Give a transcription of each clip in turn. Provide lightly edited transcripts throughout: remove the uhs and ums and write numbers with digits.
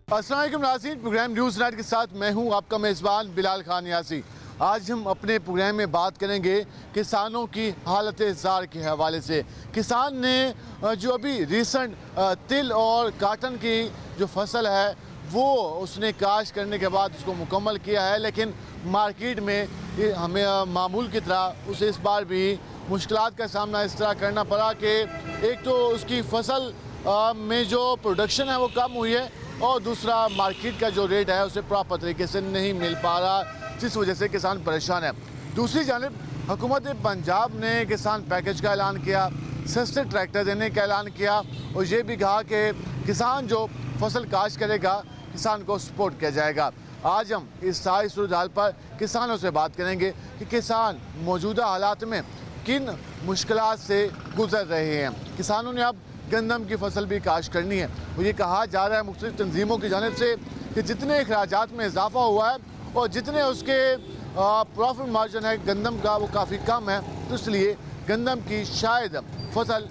السلام علیکم ناظرین، پروگرام نیوز نائٹ کے ساتھ میں ہوں آپ کا میزبان بلال خان یاسی۔ آج ہم اپنے پروگرام میں بات کریں گے کسانوں کی حالت زار کے حوالے سے۔ کسان نے جو ابھی ریسنٹ تل اور کاٹن کی جو فصل ہے وہ اس نے کاشت کرنے کے بعد اس کو مکمل کیا ہے، لیکن مارکیٹ میں ہمیں معمول کی طرح اسے اس بار بھی مشکلات کا سامنا اس طرح کرنا پڑا کہ ایک تو اس کی فصل میں جو پروڈکشن ہے وہ کم ہوئی ہے، اور دوسرا مارکیٹ کا جو ریٹ ہے اسے پراپر طریقے سے نہیں مل پا رہا، جس وجہ سے کسان پریشان ہے۔ دوسری جانب حکومت پنجاب نے کسان پیکج کا اعلان کیا، سستے ٹریکٹر دینے کا اعلان کیا، اور یہ بھی کہا کہ کسان جو فصل کاشت کرے گا کسان کو سپورٹ کیا جائے گا۔ آج ہم اس ساری صورتحال پر کسانوں سے بات کریں گے کہ کسان موجودہ حالات میں کن مشکلات سے گزر رہے ہیں۔ کسانوں نے اب گندم کی فصل بھی کاشت کرنی ہے، اور یہ کہا جا رہا ہے مختلف تنظیموں کی جانب سے کہ جتنے اخراجات میں اضافہ ہوا ہے اور جتنے اس کے پروفٹ مارجن ہے گندم کا وہ کافی کم ہے، تو اس لیے گندم کی شاید فصل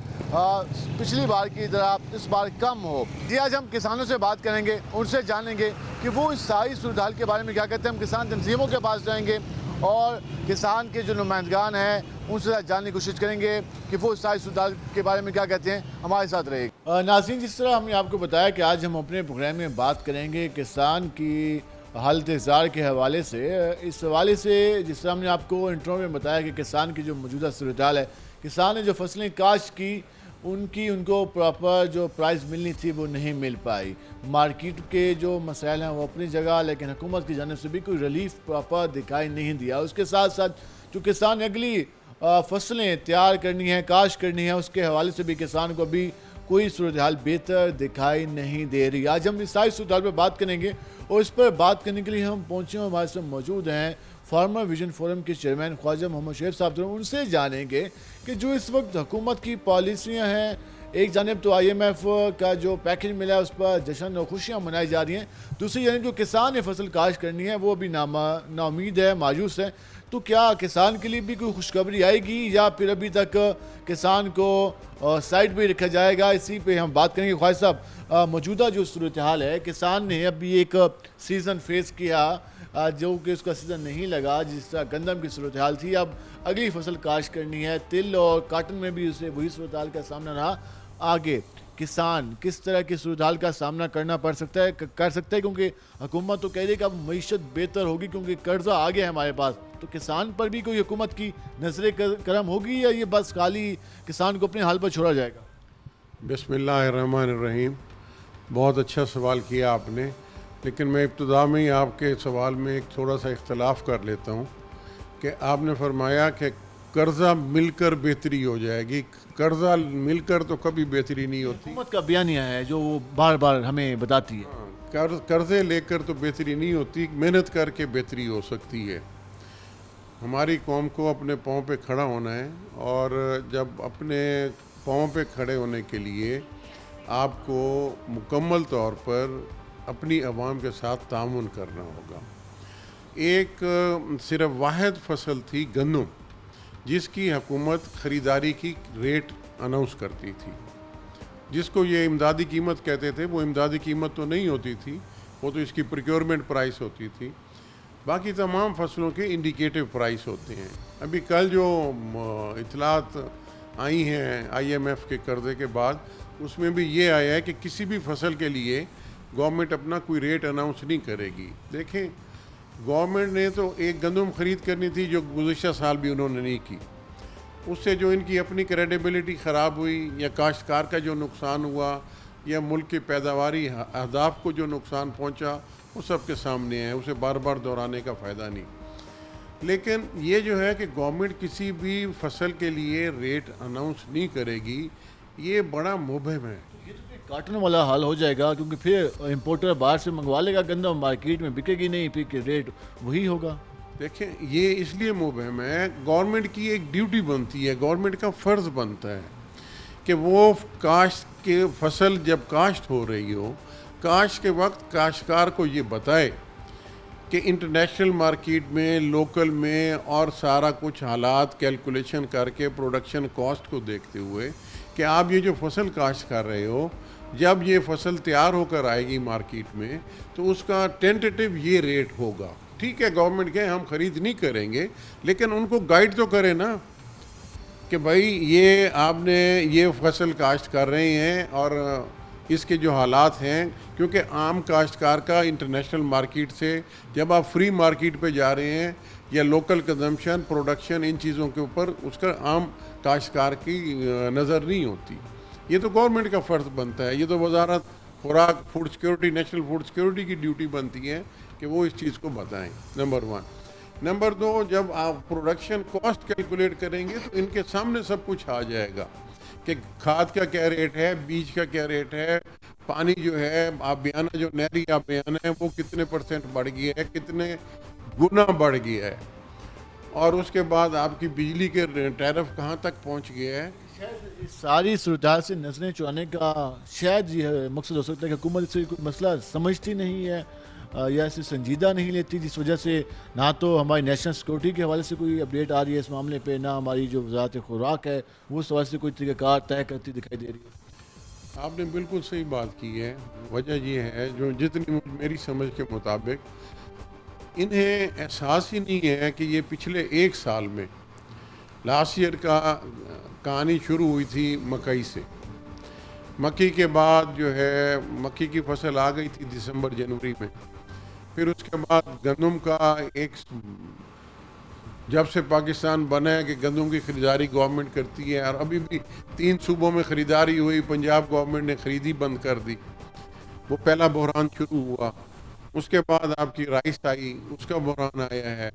پچھلی بار کی طرح اس بار کم ہو۔ جی آج ہم کسانوں سے بات کریں گے، ان سے جانیں گے کہ وہ اس ساری صورتحال کے بارے میں کیا کہتے ہیں۔ ہم کسان تنظیموں کے پاس جائیں گے اور کسان کے جو نمائندگان ہیں ان سے جاننے کی کوشش کریں گے کہ وہ اس ساری صورتحال کے بارے میں کیا کہتے ہیں۔ ہمارے ساتھ رہے گا۔ ناظرین، جس طرح ہم نے آپ کو بتایا کہ آج ہم اپنے پروگرام میں بات کریں گے کسان کی حالت زار کے حوالے سے، اس حوالے سے جس طرح ہم نے آپ کو انٹرو میں بتایا کہ کسان کی جو موجودہ صورتحال ہے، کسان نے جو فصلیں کاشت کی ان کو پراپر جو پرائز ملنی تھی وہ نہیں مل پائی۔ مارکیٹ کے جو مسائل ہیں وہ اپنی جگہ، لیکن حکومت کی جانب سے بھی کوئی ریلیف پراپر دکھائی نہیں دیا۔ اس کے ساتھ ساتھ جو کسان نے اگلی فصلیں تیار کرنی ہیں، کاشت کرنی ہے، اس کے حوالے سے بھی کسان کو ابھی کوئی صورتحال بہتر دکھائی نہیں دے رہی۔ آج ہم اس ساری صورتحال پہ بات کریں گے، اور اس پر بات کرنے کے لیے ہم پہنچے ہیں، ہمارے ساتھ موجود ہیں فارمر ویژن فورم کے چیئرمین خواجہ محمد شعیب صاحب۔ ان سے جانیں گے کہ جو اس وقت حکومت کی پالیسیاں ہیں، ایک جانب تو IMF کا جو پیکج ملا ہے اس پر جشن اور خوشیاں منائی جا رہی ہیں، دوسری جانب جو کسان نے فصل کاشت کرنی ہے وہ بھی نا امید ہے، مایوس ہے، تو کیا کسان کے لیے بھی کوئی خوشخبری آئے گی یا پھر ابھی تک کسان کو سائڈ پہ رکھا جائے گا؟ اسی پہ ہم بات کریں گے۔ خواجہ صاحب، موجودہ جو صورتحال ہے، کسان نے ابھی ایک سیزن فیس کیا جو کہ اس کا سیزن نہیں لگا، جس طرح گندم کی صورتحال تھی، اب اگلی فصل کاشت کرنی ہے، تل اور کاٹن میں بھی اسے وہی صورتحال کا سامنا رہا۔ آگے کسان کس طرح کی صورتحال کا سامنا کر سکتا ہے کیونکہ حکومت تو کہہ رہی ہے کہ اب معیشت بہتر ہوگی کیونکہ قرضہ آ گیا ہے ہمارے پاس، تو کسان پر بھی کوئی حکومت کی نظر کرم ہوگی یا یہ بس خالی کسان کو اپنے حال پر چھوڑا جائے گا؟ بسم اللہ الرحمن الرحیم۔ بہت اچھا سوال کیا آپ نے، لیکن میں ابتدا میں ہی آپ کے سوال میں ایک تھوڑا سا اختلاف کر لیتا ہوں کہ آپ نے فرمایا کہ قرضہ مل کر بہتری ہو جائے گی۔ قرضہ مل کر تو کبھی بہتری نہیں ہوتی۔ حکومت کا بیانیہ ہے جو وہ بار بار ہمیں بتاتی ہے۔ قرضے لے کر تو بہتری نہیں ہوتی، محنت کر کے بہتری ہو سکتی ہے۔ ہماری قوم کو اپنے پاؤں پہ کھڑا ہونا ہے، اور جب اپنے پاؤں پہ کھڑے ہونے کے لیے آپ کو مکمل طور پر اپنی عوام کے ساتھ تعاون کرنا ہوگا۔ ایک صرف واحد فصل تھی گندم، جس کی حکومت خریداری کی ریٹ اناؤنس کرتی تھی، جس کو یہ امدادی قیمت کہتے تھے۔ وہ امدادی قیمت تو نہیں ہوتی تھی، وہ تو اس کی پروکیورمنٹ پرائس ہوتی تھی۔ باقی تمام فصلوں کے انڈیکیٹو پرائس ہوتے ہیں۔ ابھی کل جو اطلاعات آئی ہیں IMF کے قرضے کے بعد، اس میں بھی یہ آیا ہے کہ کسی بھی فصل کے لیے گورنمنٹ اپنا کوئی ریٹ اناؤنس نہیں کرے گی۔ دیکھیں، گورنمنٹ نے تو ایک گندم خرید کرنی تھی جو گزشتہ سال بھی انہوں نے نہیں کی، اس سے جو ان کی اپنی کریڈیبلٹی خراب ہوئی، یا کاشتکار کا جو نقصان ہوا، یا ملک کے پیداواری اہداف کو جو نقصان پہنچا، وہ سب کے سامنے ہے، اسے بار بار دہرانے کا فائدہ نہیں۔ لیکن یہ جو ہے کہ گورنمنٹ کسی بھی فصل کے لیے ریٹ اناؤنس نہیں کرے گی، یہ بڑا مبہم ہے۔ یہ تو کاٹن والا حال ہو جائے گا، کیونکہ پھر امپورٹر باہر سے منگوا لے گا گندم، مارکیٹ میں بکے گی نہیں، پھر ریٹ وہی ہوگا۔ دیکھیں، یہ اس لیے مبہم ہے، گورنمنٹ کی ایک ڈیوٹی بنتی ہے، گورنمنٹ کا فرض بنتا ہے کہ وہ کاشت کے فصل جب کاشت ہو رہی ہو، کاشت کے وقت کاشتکار کو یہ بتائے کہ انٹرنیشنل مارکیٹ میں، لوکل میں، اور سارا کچھ حالات کیلکولیشن کر کے پروڈکشن کاسٹ کو دیکھتے ہوئے کہ آپ یہ جو فصل کاشت کر رہے ہو جب یہ فصل تیار ہو کر آئے گی مارکیٹ میں تو اس کا ٹینٹیٹیو یہ ریٹ ہوگا. ٹھیک ہے گورنمنٹ کے ہم خرید نہیں کریں گے لیکن ان کو گائیڈ تو کریں نا کہ بھائی یہ آپ نے یہ فصل کاشت کر رہے ہیں اور اس کے جو حالات ہیں, کیونکہ عام کاشتکار کا انٹرنیشنل مارکیٹ سے جب آپ فری مارکیٹ پہ جا رہے ہیں یا لوکل کنزمپشن پروڈکشن ان چیزوں کے اوپر اس کا عام کاشتکار کی نظر نہیں ہوتی. یہ تو گورنمنٹ کا فرض بنتا ہے, یہ تو وزارت خوراک food security national food security کی ڈیوٹی بنتی ہے کہ وہ اس چیز کو بتائیں. نمبر 1. نمبر 2, جب آپ پروڈکشن کاسٹ کیلکولیٹ کریں گے تو ان کے سامنے سب کچھ آ جائے گا کہ کھاد کا کیا ریٹ ہے, بیج کا کیا ریٹ ہے, پانی جو ہے آبیانہ جو نہری آبیانہ ہے وہ کتنے % بڑھ گیا ہے, کتنے گنا بڑھ گیا ہے, اور اس کے بعد آپ کی بجلی کے ٹیرف کہاں تک پہنچ گیا ہے. ساری صورتحال سے نظریں چرانے کا شاید یہ مقصد ہو سکتا ہے کہ حکومت سے کوئی مسئلہ سمجھتی نہیں ہے یا اسے سنجیدہ نہیں لیتی, جس وجہ سے نہ تو ہماری نیشنل سیکورٹی کے حوالے سے کوئی اپڈیٹ آ رہی ہے اس معاملے پہ, نہ ہماری جو وزارت خوراک ہے وہ اس حوالے سے کوئی طریقہ کار طے کرتی دکھائی دے رہی ہے. آپ نے بالکل صحیح بات کی ہے. وجہ یہ ہے جو جتنی میری سمجھ کے مطابق انہیں احساس ہی نہیں ہے کہ یہ پچھلے 1 سال میں لاسٹ ایئر کا کہانی شروع ہوئی تھی مکئی سے. مکئی کے بعد جو ہے مکئی کی فصل آ گئی تھی دسمبر جنوری میں. پھر اس کے بعد گندم کا ایک جب سے پاکستان بنا ہے کہ گندم کی خریداری گورنمنٹ کرتی ہے, اور ابھی بھی 3 صوبوں میں خریداری ہوئی, پنجاب گورنمنٹ نے خریدی بند کر دی. وہ پہلا بحران شروع ہوا. اس کے بعد آپ کی رائس آئی, اس کا بحران آیا ہے.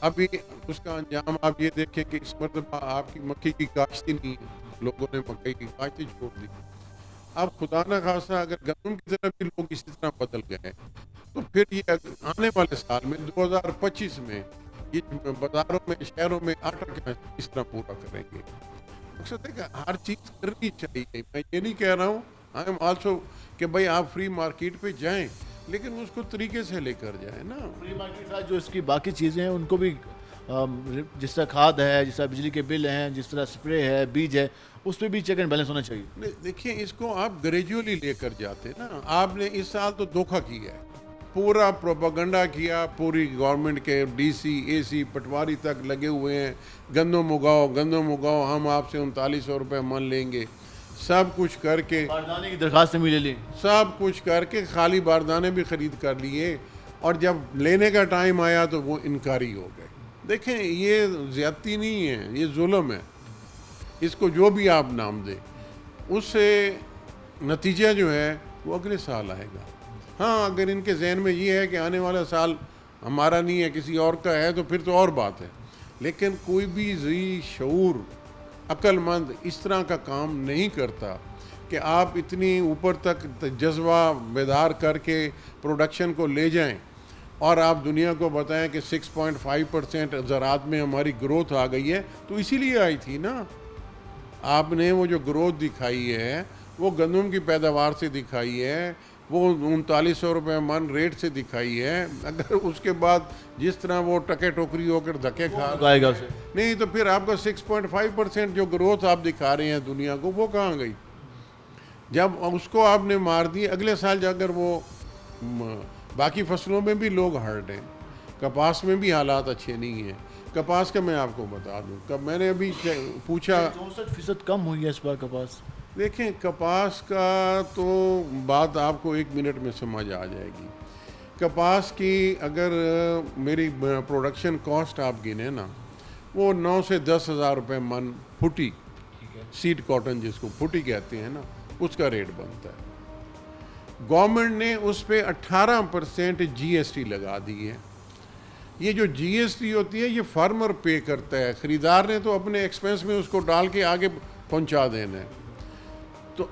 ابھی اس کا انجام آپ یہ دیکھیں کہ اس مرتبہ آپ کی مکئی کی کاشت ہی نہیں ہے, لوگوں نے مکئی کی کاشت ہی چھوڑ دی. اب خدا نہ خواستہ اگر گندم کی طرف بھی لوگ اسی طرح بدل گئے تو پھر یہ آنے والے سال میں 2025 میں یہ بازاروں میں شہروں میں آٹا اس طرح پورا کریں گے. مقصد ہے کہ ہر چیز کرنی چاہیے. میں یہ نہیں کہہ رہا ہوں آئی ایم آلسو کہ بھائی آپ فری مارکیٹ پہ جائیں لیکن اس کو طریقے سے لے کر جائیں نا. فری مارکیٹ کا جو اس کی باقی چیزیں ہیں ان کو بھی جس طرح کھاد ہے, جس طرح بجلی کے بل ہیں, جس طرح سپرے ہے, بیج ہے, اس پہ بھی چیک اینڈ بیلنس ہونا چاہیے. دیکھیں اس کو آپ گریجولی لے کر جاتے نا. آپ نے اس سال تو دھوکہ کیا ہے, پورا پروپیگنڈا کیا, پوری گورنمنٹ کے ڈی سی اے سی پٹواری تک لگے ہوئے ہیں, گندم اگاؤ, ہم آپ سے 3900 روپے من لیں گے. سب کچھ کر کے باردانے کی درخواست بھی لے لی, سب کچھ کر کے خالی باردانے بھی خرید کر لیے, اور جب لینے کا ٹائم آیا تو وہ انکاری ہو گئے. دیکھیں یہ زیادتی نہیں ہے, یہ ظلم ہے. اس کو جو بھی آپ نام دیں اس سے نتیجہ جو ہے وہ اگلے سال آئے گا. ہاں اگر ان کے ذہن میں یہ ہے کہ آنے والا سال ہمارا نہیں ہے کسی اور کا ہے تو پھر تو اور بات ہے, لیکن کوئی بھی ذی شعور عقل مند اس طرح کا کام نہیں کرتا کہ آپ اتنی اوپر تک جذبہ بیدار کر کے پروڈکشن کو لے جائیں اور آپ دنیا کو بتائیں کہ 6.5% زراعت میں ہماری گروتھ آ گئی ہے. تو اسی لیے آئی تھی نا. آپ نے وہ جو گروتھ دکھائی ہے وہ گندم کی پیداوار سے دکھائی ہے, وہ 3900 روپے من ریٹ سے دکھائی ہے. اگر اس کے بعد جس طرح وہ ٹکے ٹوکری ہو کر دھکے کھا آئے گا اسے نہیں تو پھر آپ کا 6.5% جو گروتھ آپ دکھا رہے ہیں دنیا کو وہ کہاں گئی. جب اس کو آپ نے مار دی, اگلے سال جا کر وہ باقی فصلوں میں بھی لوگ ہرٹ ہیں, کپاس میں بھی حالات اچھے نہیں ہیں. کپاس کا میں آپ کو بتا دوں, کب میں نے ابھی پوچھا 64% کم ہوئی ہے اس بار کپاس. دیکھیں کپاس کا تو بات آپ کو 1 منٹ میں سمجھ آ جائے گی. کپاس کی اگر میری پروڈکشن کاسٹ آپ گنے نا وہ 9 سے 10 ہزار روپے من پھٹی, سیڈ کاٹن جس کو پھٹی کہتے ہیں نا, اس کا ریٹ بنتا ہے. گورنمنٹ نے اس پہ 18% جی ایس ٹی لگا دی ہے. یہ جو جی ایس ٹی ہوتی ہے یہ فارمر پے کرتا ہے, خریدار نے تو اپنے ایکسپینس میں اس کو ڈال کے آگے پہنچا دینا ہے. تو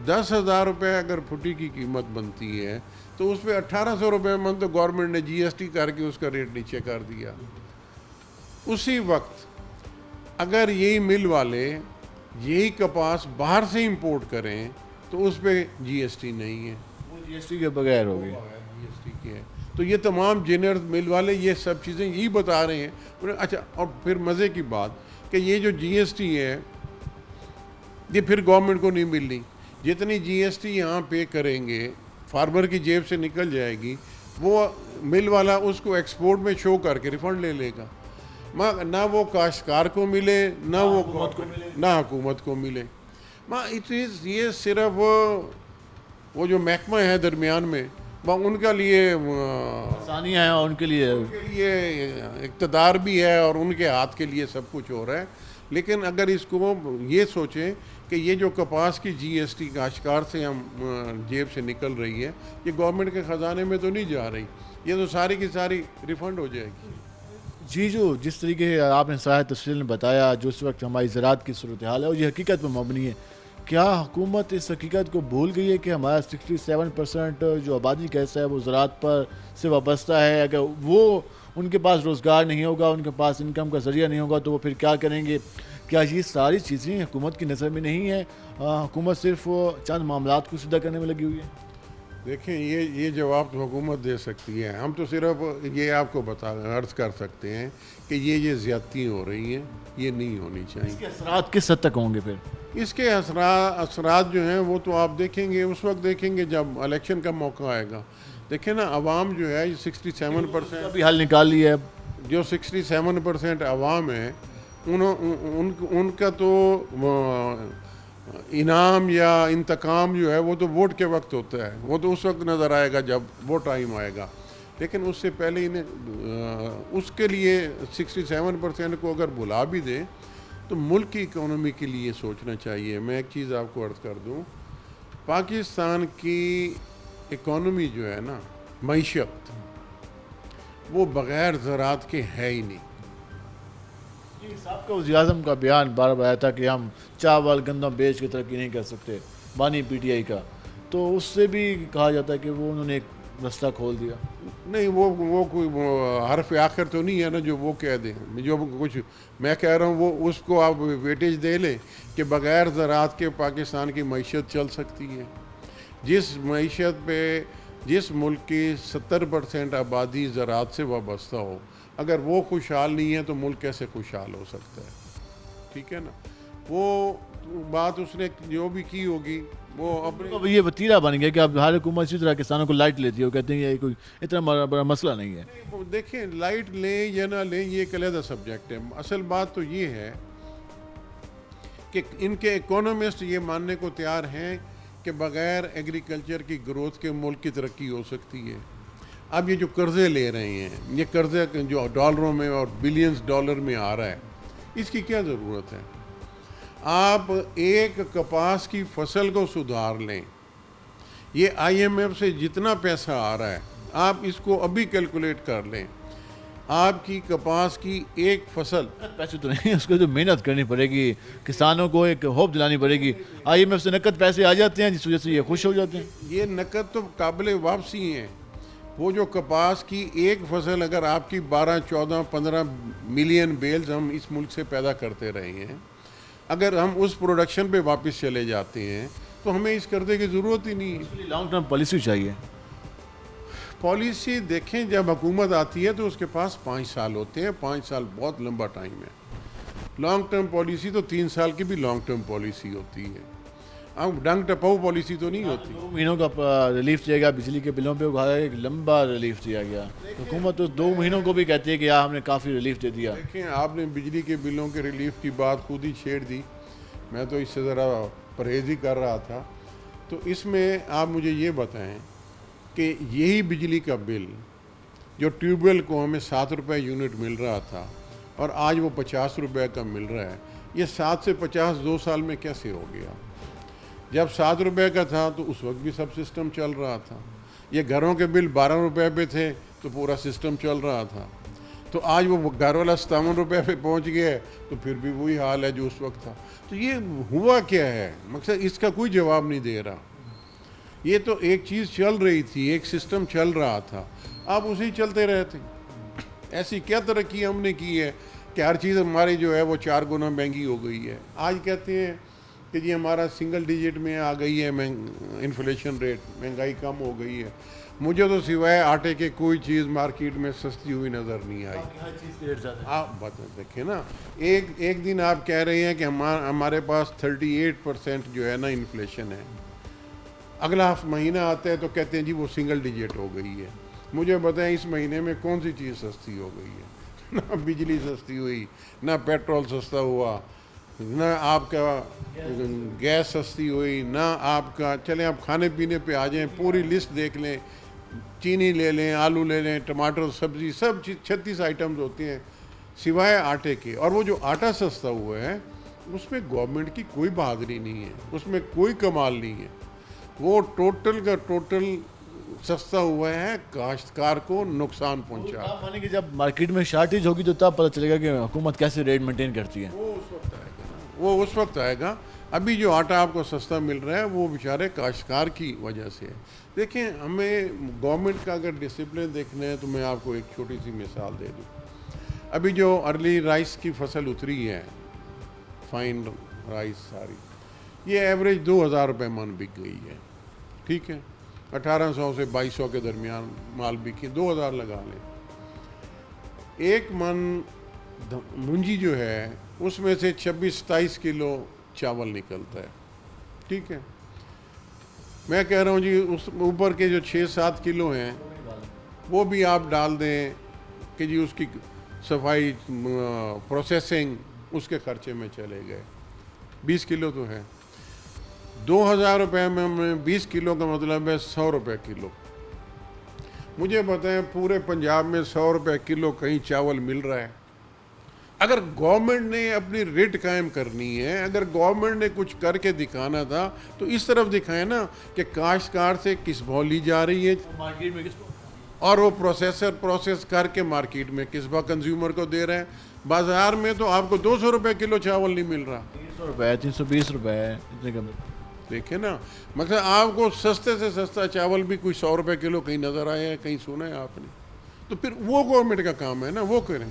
10 ہزار روپے اگر پھٹی کی قیمت بنتی ہے تو اس پہ 1800 روپے من تو گورنمنٹ نے جی ایس ٹی کر کے اس کا ریٹ نیچے کر دیا. اسی وقت اگر یہی مل والے یہی کپاس باہر سے امپورٹ کریں تو اس پہ جی ایس ٹی نہیں ہے, وہ جی ایس ٹی کے بغیر ہوگی. جی ایس ٹی کی ہے. تو یہ تمام جنر مل والے یہ سب چیزیں یہی بتا رہے ہیں. اچھا, اور پھر مزے کی بات کہ یہ جو جی ایس ٹی ہے یہ پھر گورنمنٹ کو نہیں مل رہی, جتنی جی ایس ٹی یہاں پے کریں گے فارمر کی جیب سے نکل جائے گی، وہ مل والا اس کو ایکسپورٹ میں شو کر کے ریفنڈ لے لے گا، نہ وہ کاشتکار کو ملے نہ حکومت کو ملے۔ یہ صرف وہ جو محکمہ ہے درمیان میں، وہ ان کا لیے آسانیاں ہیں اور ان کے لیے اقتدار بھی ہے اور ان کے ہاتھ کے لیے سب کچھ ہو رہا ہے۔ لیکن اگر اس کو یہ سوچیں کہ یہ جو کپاس کی جی ایس ٹی کاشتکار سے ہم جیب سے نکل رہی ہے، یہ گورنمنٹ کے خزانے میں تو نہیں جا رہی، یہ تو ساری کی ساری ریفنڈ ہو جائے گی۔ جی، جو جس طریقے آپ نے سارا تفصیل میں بتایا جو اس وقت ہماری زراعت کی صورتحال ہے اور یہ حقیقت پر مبنی ہے، کیا حکومت اس حقیقت کو بھول گئی ہے کہ ہمارا 67% جو آبادی کا حصہ ہے وہ زراعت پر سے وابستہ ہے؟ اگر وہ ان کے پاس روزگار نہیں ہوگا، ان کے پاس انکم کا ذریعہ نہیں ہوگا تو وہ پھر کیا کریں گے؟ کیا یہ ساری چیزیں حکومت کی نظر میں نہیں ہیں؟ حکومت صرف چند معاملات کو سیدھا کرنے میں لگی ہوئی ہے؟ دیکھیں یہ جواب تو حکومت دے سکتی ہے، ہم تو صرف یہ آپ کو عرض کر سکتے ہیں کہ یہ زیادتی ہو رہی ہیں، یہ نہیں ہونی چاہیے۔ اس کے اثرات کس حد تک ہوں گے پھر؟ اس کے اثرات جو ہیں وہ تو آپ دیکھیں گے، اس وقت دیکھیں گے جب الیکشن کا موقع آئے گا۔ دیکھیں نا، عوام جو ہے 67% ابھی حل نکال لیا ہے، جو 67% عوام ہے ان کا تو انعام یا انتقام جو ہے وہ تو ووٹ کے وقت ہوتا ہے، وہ تو اس وقت نظر آئے گا جب وہ ٹائم آئے گا۔ لیکن اس سے پہلے اس کے لیے 67% کو اگر بلا بھی دیں تو ملک کی اکانومی کے لیے سوچنا چاہیے۔ میں ایک چیز آپ کو عرض کر دوں، پاکستان کی اکانومی جو ہے نا، معیشت، وہ بغیر زراعت کے ہے ہی نہیں۔ صاحب کا وزیر اعظم کا بیان بار بار آیا تھا کہ ہم چاول گندم بیچ کے ترقی نہیں کر سکتے، بانی پی ٹی آئی کا، تو اس سے بھی کہا جاتا ہے کہ وہ انہوں نے ایک رستہ کھول دیا۔ نہیں، وہ کوئی حرف آخر تو نہیں ہے نا جو وہ کہہ دیں، جو کچھ میں کہہ رہا ہوں وہ اس کو آپ ویٹیج دے لیں کہ بغیر زراعت کے پاکستان کی معیشت چل سکتی ہے۔ جس معیشت پہ جس ملک کی 70% آبادی زراعت سے وابستہ ہو، اگر وہ خوشحال نہیں ہے تو ملک کیسے خوشحال ہو سکتا ہے؟ ٹھیک ہے نا، وہ بات اس نے جو بھی کی ہوگی وہ اب یہ وتیرہ بن گیا کہ اب ہر حکومت اسی طرح کسانوں کو لائٹ لیتی ہے، وہ کہتے ہیں یہ کوئی اتنا بڑا مسئلہ نہیں ہے۔ دیکھیں، لائٹ لیں یا نہ لیں یہ ایک علیحدہ سبجیکٹ ہے۔ اصل بات تو یہ ہے کہ ان کے اکانومسٹ یہ ماننے کو تیار ہیں کہ بغیر ایگریکلچر کی گروتھ کے ملک کی ترقی ہو سکتی ہے۔ اب یہ جو قرضے لے رہے ہیں، یہ قرضے جو ڈالروں میں اور بلینز ڈالر میں آ رہا ہے، اس کی کیا ضرورت ہے؟ آپ ایک کپاس کی فصل کو سدھار لیں، یہ آئی ایم ایف سے جتنا پیسہ آ رہا ہے آپ اس کو ابھی کیلکولیٹ کر لیں، آپ کی کپاس کی ایک فصل، پیسے تو نہیں، اس کو تو محنت کرنی پڑے گی، کسانوں کو ایک ہوپ دلانی پڑے گی۔ آئی ایم ایف سے نقد پیسے آ جاتے ہیں جس وجہ سے یہ خوش ہو جاتے ہیں۔ یہ نقد تو قابل واپسی ہیں۔ وہ جو کپاس کی ایک فصل اگر آپ کی 12, 14, 15 ملین بیلز ہم اس ملک سے پیدا کرتے رہے ہیں، اگر ہم اس پروڈکشن پہ واپس چلے جاتے ہیں تو ہمیں اس قرضے کی ضرورت ہی نہیں ہے۔ لانگ ٹرم پالیسی چاہیے۔ پالیسی دیکھیں، جب حکومت آتی ہے تو اس کے پاس 5 سال ہوتے ہیں، 5 سال بہت لمبا ٹائم ہے۔ لانگ ٹرم پالیسی تو 3 سال کی بھی لانگ ٹرم پالیسی ہوتی ہے، اب ڈنگ ٹپاؤ پالیسی تو نہیں ہوتی۔ 2 مہینوں کا ریلیف دیا گیا بجلی کے بلوں پہ، کہا ایک لمبا ریلیف دیا گیا۔ حکومت تو 2 مہینوں کو بھی کہتی ہے کہ ہم نے کافی ریلیف دے دیا۔ دیکھیں، آپ نے بجلی کے بلوں کے ریلیف کی بات خود ہی چھیڑ دی، میں تو اس سے ذرا پرہیز ہی کر رہا تھا۔ تو اس میں آپ مجھے یہ بتائیں کہ یہی بجلی کا بل جو ٹیوب ویل کو ہمیں 7 روپے یونٹ مل رہا تھا اور آج وہ 50 روپے کا مل رہا ہے، یہ 7 سے 50 2 سال میں کیسے ہو گیا؟ جب 7 روپے کا تھا تو اس وقت بھی سب سسٹم چل رہا تھا، یہ گھروں کے بل 12 روپے پہ تھے تو پورا سسٹم چل رہا تھا، تو آج وہ گھر والا 57 روپے پہ پہنچ گیا ہے تو پھر بھی وہی حال ہے جو اس وقت تھا۔ تو یہ ہوا کیا ہے؟ مقصد اس کا کوئی جواب نہیں دے رہا۔ یہ تو ایک چیز چل رہی تھی، ایک سسٹم چل رہا تھا، آپ اسی چلتے رہتے۔ ایسی کیا ترقی ہم نے کی ہے کہ ہر چیز ہماری جو ہے وہ 4 گنا مہنگی ہو گئی ہے؟ آج کہتے ہیں کہ جی ہمارا سنگل ڈیجٹ میں آ گئی ہے انفلیشن ریٹ، مہنگائی کم ہو گئی ہے۔ مجھے تو سوائے آٹے کے کوئی چیز مارکیٹ میں سستی ہوئی نظر نہیں آئی۔ آپ بات دیکھیں نا، ایک دن آپ کہہ رہے ہیں کہ ہمارے پاس 38% جو ہے نا انفلیشن ہے، اگلا مہینہ آتا ہے تو کہتے ہیں جی وہ سنگل ڈیجٹ ہو گئی ہے. مجھے بتائیں اس مہینے میں کون سی چیز سستی ہو گئی ہے؟ نہ بجلی سستی ہوئی، نہ پیٹرول سستا ہوا، نہ آپ کا گیس سستی ہوئی، نہ آپ کا، چلیں آپ کھانے پینے پہ آ جائیں، پوری لسٹ دیکھ لیں، چینی لے لیں، آلو لے لیں، ٹماٹر، سبزی، سب چیز 36 آئٹمز ہوتے ہیں سوائے آٹے کے. اور وہ جو آٹا سستا ہوا ہے اس میں گورنمنٹ کی کوئی بہادری نہیں ہے، اس میں کوئی کمال نہیں ہے. وہ ٹوٹل کا ٹوٹل سستا ہوا ہے، کاشتکار کو نقصان پہنچا. آپ مانیں کہ جب مارکیٹ میں شارٹیج ہوگی تو تب پتہ چلے گا کہ حکومت کیسے ریٹ مینٹین کرتی ہے. وہ اس وقت آئے گا نا، وہ اس وقت آئے گا. ابھی جو آٹا آپ کو سستا مل رہا ہے وہ بیچارے کاشتکار کی وجہ سے ہے. دیکھیں ہمیں گورنمنٹ کا اگر ڈسپلن دیکھنا ہے تو میں آپ کو ایک چھوٹی سی مثال دے دوں. ابھی جو ارلی رائس کی فصل اتری ہے، فائن رائس ساری، یہ ایوریج 2000 روپے من بک گئی ہے. ٹھیک ہے، 1800 سے 2200 کے درمیان مال بکی، 2000 لگا لیں. ایک من منجی جو ہے اس میں سے 26-27 کلو چاول نکلتا ہے. ٹھیک ہے، میں کہہ رہا ہوں جی اس اوپر کے جو 6-7 کلو ہیں وہ بھی آپ ڈال دیں کہ جی اس کی صفائی، پروسیسنگ، اس کے خرچے میں چلے گئے. 20 کلو تو ہے. 2000 روپے میں 20 کلو کا مطلب ہے 100 روپے کلو. مجھے بتائیں پورے پنجاب میں 100 روپے کلو کہیں چاول مل رہا ہے؟ اگر گورنمنٹ نے اپنی ریٹ قائم کرنی ہے، اگر گورنمنٹ نے کچھ کر کے دکھانا تھا تو اس طرف دکھائے نا کہ کاشتکار سے کس بھاؤ لی جا رہی ہے مارکیٹ میں اور وہ پروسیس کر کے مارکیٹ میں کس بھاؤ کنزیومر کو دے رہے ہیں. بازار میں تو آپ کو 200 روپے کلو چاول نہیں مل رہا. 300 روپے 320 روپے اتنے کم. دیکھیں نا، مطلب آپ کو سستے سے سستا چاول بھی کوئی 100 روپے کلو کہیں نظر آیا ہے، کہیں سنا ہے آپ نے؟ تو پھر وہ گورنمنٹ کا کام ہے نا، وہ کریں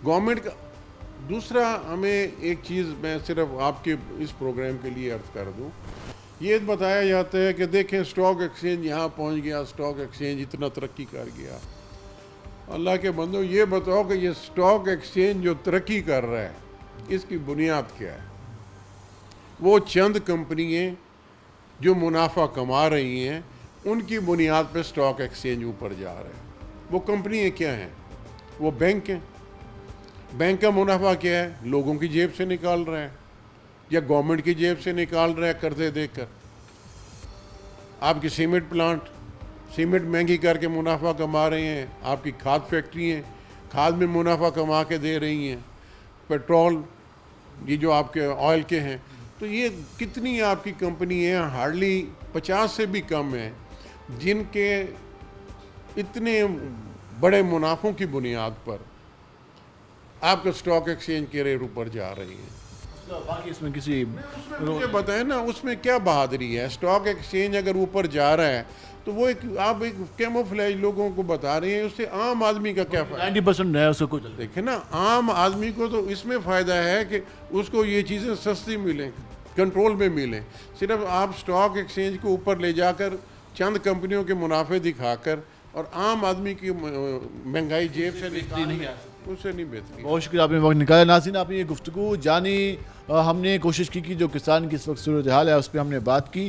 گورنمنٹ کا. دوسرا ہمیں ایک چیز میں صرف آپ کے اس پروگرام کے لیے عرض کر دوں، یہ بتایا جاتا ہے کہ دیکھیں اسٹاک ایکسچینج یہاں پہنچ گیا، اسٹاک ایکسچینج اتنا ترقی کر گیا. اللہ کے بندو یہ بتاؤ کہ یہ اسٹاک ایکسچینج جو ترقی کر رہا ہے اس کی بنیاد کیا ہے؟ وہ چند کمپنیاں جو منافع کما رہی ہیں ان کی بنیاد پہ اسٹاک ایکسچینج اوپر جا رہا ہے. وہ کمپنیاں کیا ہیں؟ وہ بینک ہیں. بینک کا منافع کیا ہے؟ لوگوں کی جیب سے نکال رہا ہے یا گورنمنٹ کی جیب سے نکال رہا ہے قرضے دے کر. آپ کی سیمنٹ پلانٹ سیمنٹ مہنگی کر کے منافع کما رہے ہیں. آپ کی کھاد فیکٹری ہیں، کھاد میں منافع کما کے دے رہی ہیں. پیٹرول، یہ جو آپ کے آئل کے ہیں، تو یہ کتنی آپ کی کمپنی ہیں، ہارڈلی 50 سے بھی کم ہیں جن کے اتنے بڑے منافعوں کی بنیاد پر آپ کا اسٹاک ایکسچینج کے ریٹ اوپر جا رہی ہیں. باقی اس میں کسی مجھے بتائیں نا اس میں کیا بہادری ہے؟ اسٹاک ایکسچینج اگر اوپر جا رہا ہے تو وہ آپ ایک کیموفلیج لوگوں کو بتا رہے ہیں، اس سے عام آدمی کا کیا فائدہ؟ 90% ہے اس کو کچھ. دیکھیں نا، عام آدمی کو تو اس میں فائدہ ہے کہ اس کو یہ چیزیں سستی ملیں، کنٹرول میں ملیں. صرف آپ اسٹاک ایکسچینج کو اوپر لے جا کر چند کمپنیوں کے منافع دکھا کر اور عام آدمی کی مہنگائی جیب سے اس سے نہیں بہتری. بہت شکریہ آپ نے وقت نکالا. ناظرین، آپ نے یہ گفتگو جانی، ہم نے کوشش کی کہ جو کسان کی اس وقت صورتحال ہے اس پہ ہم نے بات کی.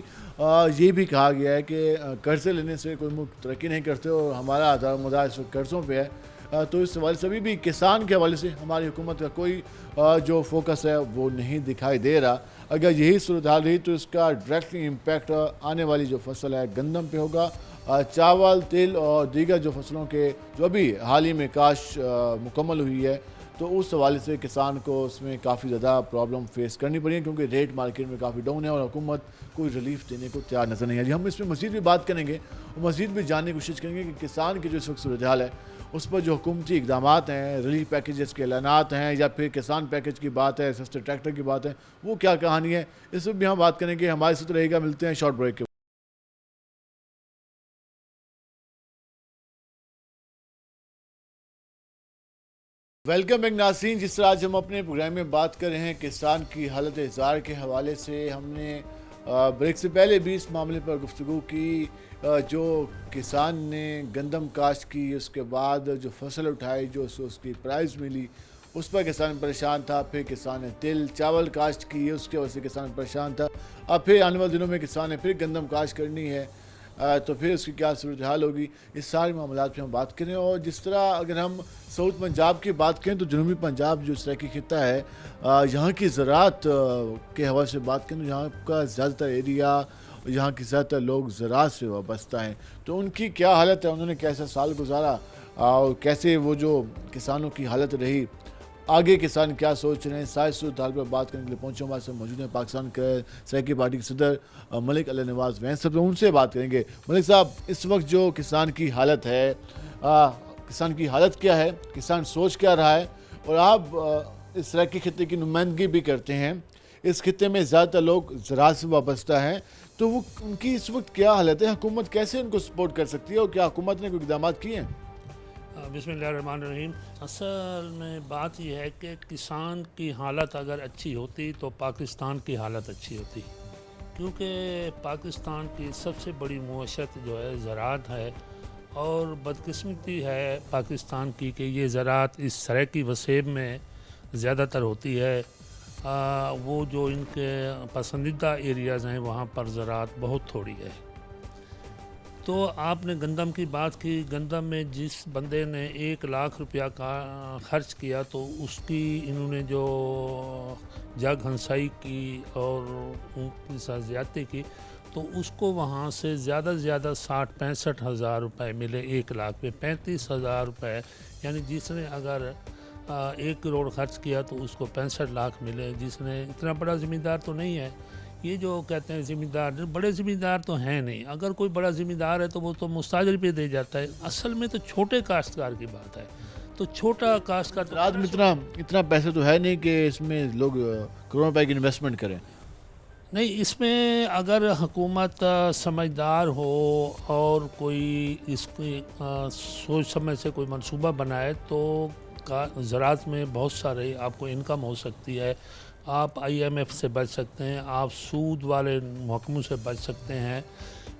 یہ بھی کہا گیا ہے کہ قرضے لینے سے کوئی ملک ترقی نہیں کرتے اور ہمارا آدھار مدار اس وقت قرضوں پہ ہے. تو اس حوالے سے ابھی بھی کسان کے حوالے سے ہماری حکومت کا کوئی جو فوکس ہے وہ نہیں دکھائی دے رہا. اگر یہی صورتحال رہی تو اس کا ڈائریکٹلی امپیکٹ آنے والی جو فصل ہے گندم پہ ہوگا. چاول، تیل اور دیگر جو فصلوں کے جو ابھی حال ہی میں کاشت مکمل ہوئی ہے تو اس حوالے سے کسان کو اس میں کافی زیادہ پرابلم فیس کرنی پڑی ہے کیونکہ ریٹ مارکیٹ میں کافی ڈاؤن ہے اور حکومت کوئی ریلیف دینے کو تیار نظر نہیں آئی. ہم اس میں مزید بھی بات کریں گے اور مزید بھی جاننے کی کوشش کریں گے کہ کسان کی جو اس وقت صورتحال ہے اس پر جو حکومتی اقدامات ہیں، ریلیف پیکیجز کے اعلانات ہیں یا پھر کسان پیکیج کی بات ہے، سستے ٹریکٹر کی بات ہے، وہ کیا کہانی ہے، اس پر بھی ہم بات کریں گے. ہمارے ساتھ رہے گا. ملتے ہیں شارٹ بریک کے. ویلکم بیک ناظرین. جس طرح آج ہم اپنے پروگرام میں بات کر رہے ہیں کسان کی حالت زار کے حوالے سے، ہم نے بریک سے پہلے بھی اس معاملے پر گفتگو کی. جو کسان نے گندم کاشت کی، اس کے بعد جو فصل اٹھائی، جو اس کی پرائز ملی، اس پر کسان پریشان تھا، پھر کسان نے تل چاول کاشت کی، اس کی وجہ سے کسان پریشان تھا، اب پھر آنے والے دنوں میں کسان نے پھر گندم کاشت کرنی ہے، تو پھر اس کی کیا صورتحال ہوگی، اس سارے معاملات پہ ہم بات کریں. اور جس طرح اگر ہم ساؤتھ پنجاب کی بات کریں تو جنوبی پنجاب جو اس طرح کی خطہ ہے، یہاں کی زراعت کے حوالے سے بات کریں تو یہاں کا زیادہ تر ایریا، یہاں کے زیادہ تر لوگ زراعت سے وابستہ ہیں، تو ان کی کیا حالت ہے، انہوں نے کیسا سال گزارا اور کیسے وہ جو کسانوں کی حالت رہی، آگے کسان کیا سوچ رہے ہیں، سائز صورتحال پر بات کرنے کے لیے پہنچے ہمارے ساتھ موجود ہیں پاکستان کے سرائیکی پارٹی کے صدر ملک علی نواز وین صاحب، ان سے بات کریں گے. ملک صاحب، اس وقت جو کسان کی حالت ہے، کسان کی حالت کیا ہے، کسان سوچ کیا رہا ہے، اور آپ اس سرائیکی خطے کی نمائندگی بھی کرتے ہیں، اس خطے میں زیادہ تر لوگ زراعت سے وابستہ ہیں، تو وہ ان کی اس وقت کیا حالت ہے، حکومت کیسے ان کو سپورٹ کر سکتی ہے اور کیا حکومت نے کوئی اقدامات کیے ہیں؟ بسم اللہ الرحمن الرحیم. اصل میں بات یہ ہے کہ کسان کی حالت اگر اچھی ہوتی تو پاکستان کی حالت اچھی ہوتی، کیونکہ پاکستان کی سب سے بڑی معیشت جو ہے زراعت ہے، اور بدقسمتی ہے پاکستان کی کہ یہ زراعت اس سرائیکی وسیب میں زیادہ تر ہوتی ہے. وہ جو ان کے پسندیدہ ایریاز ہیں وہاں پر زراعت بہت تھوڑی ہے. تو آپ نے گندم کی بات کی، گندم میں جس بندے نے 1,00,000 روپیہ کا خرچ کیا تو اس کی انہوں نے جو جگ ہنسائی کی اور ان کے ساتھ زیادتی کی تو اس کو وہاں سے زیادہ سے زیادہ 60-65 ہزار روپے ملے 1,00,000 پہ، 35,000 روپے، یعنی جس نے اگر 1 کروڑ خرچ کیا تو اس کو 65 لاکھ ملے. جس نے اتنا بڑا زمیندار تو نہیں ہے، یہ جو کہتے ہیں زمیندار، بڑے زمیندار تو ہیں نہیں، اگر کوئی بڑا زمیندار ہے تو وہ تو مستاجر پہ دے جاتا ہے. اصل میں تو چھوٹے کاشتکار کی بات ہے، تو چھوٹا کاشتکار زراعت میں اتنا پیسے تو ہے نہیں کہ اس میں لوگ کروڑوں روپے کی انویسٹمنٹ کریں. نہیں، اس میں اگر حکومت سمجھدار ہو اور کوئی اس کی سوچ سمجھ سے کوئی منصوبہ بنائے تو زراعت میں بہت سارے آپ کو انکم ہو سکتی ہے. آپ IMF سے بچ سکتے ہیں، آپ سود والے محکموں سے بچ سکتے ہیں.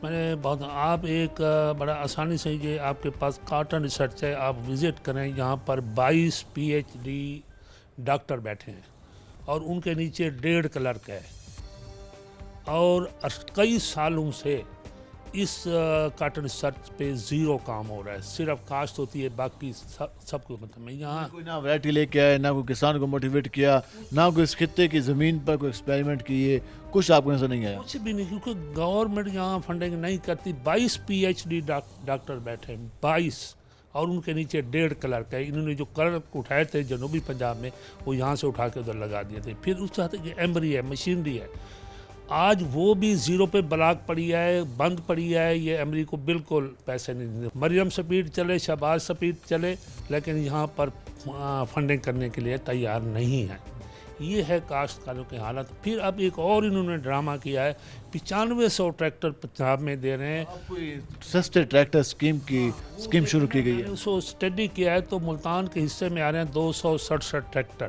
میں نے آپ ایک بڑا آسانی سے یہ آپ کے پاس کاٹن ریسرچ ہے، آپ وزٹ کریں، یہاں پر 22 PhD ڈاکٹر بیٹھے ہیں اور ان کے نیچے 1.5 کلرک ہے، اور کئی سالوں سے اس کاٹن ریسرچ پہ زیرو کام ہو رہا ہے، صرف کاشت ہوتی ہے، باقی سب کو مطلب میں یہاں کوئی نہ ویرائٹی لے کے آئے، نہ کوئی کسان کو موٹیویٹ کیا، نہ کوئی اس خطے کی زمین پر کوئی ایکسپیریمنٹ کیے، کچھ آپ کو نظر نہیں آیا. کچھ بھی نہیں، کیونکہ گورنمنٹ یہاں فنڈنگ نہیں کرتی. 22 PhD ڈاکٹر بیٹھے ہیں، 22، اور ان کے نیچے 1.5 کلرک ہے. انہوں نے جو کلرک اٹھائے تھے جنوبی پنجاب میں وہ یہاں سے اٹھا کے ادھر لگا دیے تھے. پھر اس چاہتے کہ ایمبری ہے، مشینری ہے، آج وہ بھی زیرو پہ بلاک پڑی ہے، بند پڑی ہے. یہ ایمری کو بالکل پیسے نہیں دیتے. مریم سپیڈ چلے، شہباز سپیڈ چلے، لیکن یہاں پر فنڈنگ کرنے کے لیے تیار نہیں ہے. یہ ہے کاشتکاروں کی حالت. پھر اب ایک اور انہوں نے ڈرامہ کیا ہے، 9500 ٹریکٹر پنجاب میں دے رہے ہیں. کوئی سستے ٹریکٹر اسکیم شروع کی گئی ہے. اس کو اسٹڈی کیا ہے تو ملتان کے حصے میں آ رہے ہیں 267 ٹریکٹر.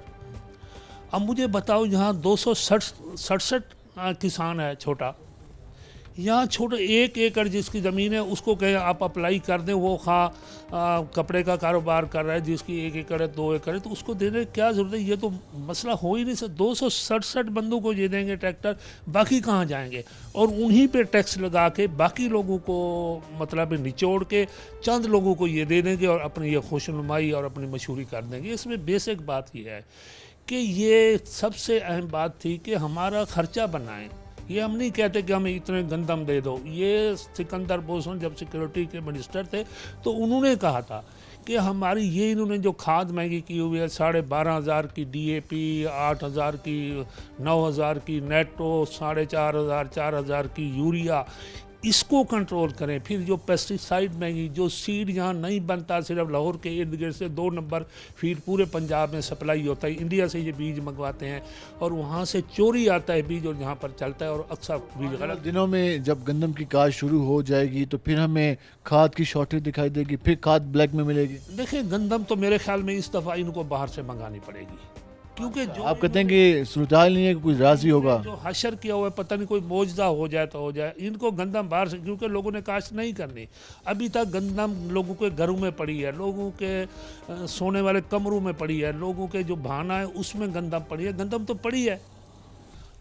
اب مجھے بتاؤ، یہاں 267 کسان ہے چھوٹا، یہاں چھوٹا 1 ایکڑ جس کی زمین ہے اس کو کہیں آپ اپلائی کر دیں، وہ کپڑے کا کاروبار کر رہا ہے، جس کی 1 ایکڑ ہے 2 ایکڑ ہے، تو اس کو دینے کی کیا ضرورت ہے؟ یہ تو مسئلہ ہو ہی نہیں سکتا. 267 بندوں کو یہ دیں گے ٹریکٹر، باقی کہاں جائیں گے؟ اور انہی پہ ٹیکس لگا کے باقی لوگوں کو مطلب نچوڑ کے چند لوگوں کو یہ دے دیں گے اور اپنی یہ خوش نمائی اور اپنی مشہوری کر دیں گے. اس میں بیسک بات یہ ہے کہ یہ سب سے اہم بات تھی کہ ہمارا خرچہ بنائیں. یہ ہم نہیں کہتے کہ ہمیں اتنے گندم دے دو. یہ سکندر بوسن جب سیکورٹی کے منسٹر تھے تو انہوں نے کہا تھا کہ ہماری یہ انہوں نے جو کھاد مہنگی کی ہوئی ہے، 12,500 کی DAP، 8,000 کی، 9,000 کی نیٹو، 4,500 4,000 کی یوریا، اس کو کنٹرول کریں. پھر جو پیسٹیسائڈ مہنگی، جو سیڈ یہاں نہیں بنتا، صرف لاہور کے ارد گرد سے 2 نمبر فیڈ پورے پنجاب میں سپلائی ہوتا ہے. انڈیا سے یہ بیج منگواتے ہیں اور وہاں سے چوری آتا ہے بیج اور یہاں پر چلتا ہے، اور اکثر بیج غلط. دنوں میں جب گندم کی کاشت شروع ہو جائے گی تو پھر ہمیں کھاد کی شارٹیج دکھائی دے گی، پھر کھاد بلیک میں ملے گی. دیکھیں، گندم تو میرے خیال میں اس دفعہ ان کو باہر سے منگانی پڑے گی. کیونکہ جو آپ کہتے ہیں کہ صورتحال نہیں ہے کہ کوئی راضی ہوگا. جو حشر کیا ہوا ہے پتہ نہیں کوئی معجزہ ہو جائے تو ہو جائے. ان کو گندم باہر سے کیونکہ لوگوں نے کاشت نہیں کرنی. ابھی تک گندم لوگوں کے گھروں میں پڑی ہے, لوگوں کے سونے والے کمروں میں پڑی ہے, لوگوں کے جو بہانہ ہے اس میں گندم پڑی ہے. گندم تو پڑی ہے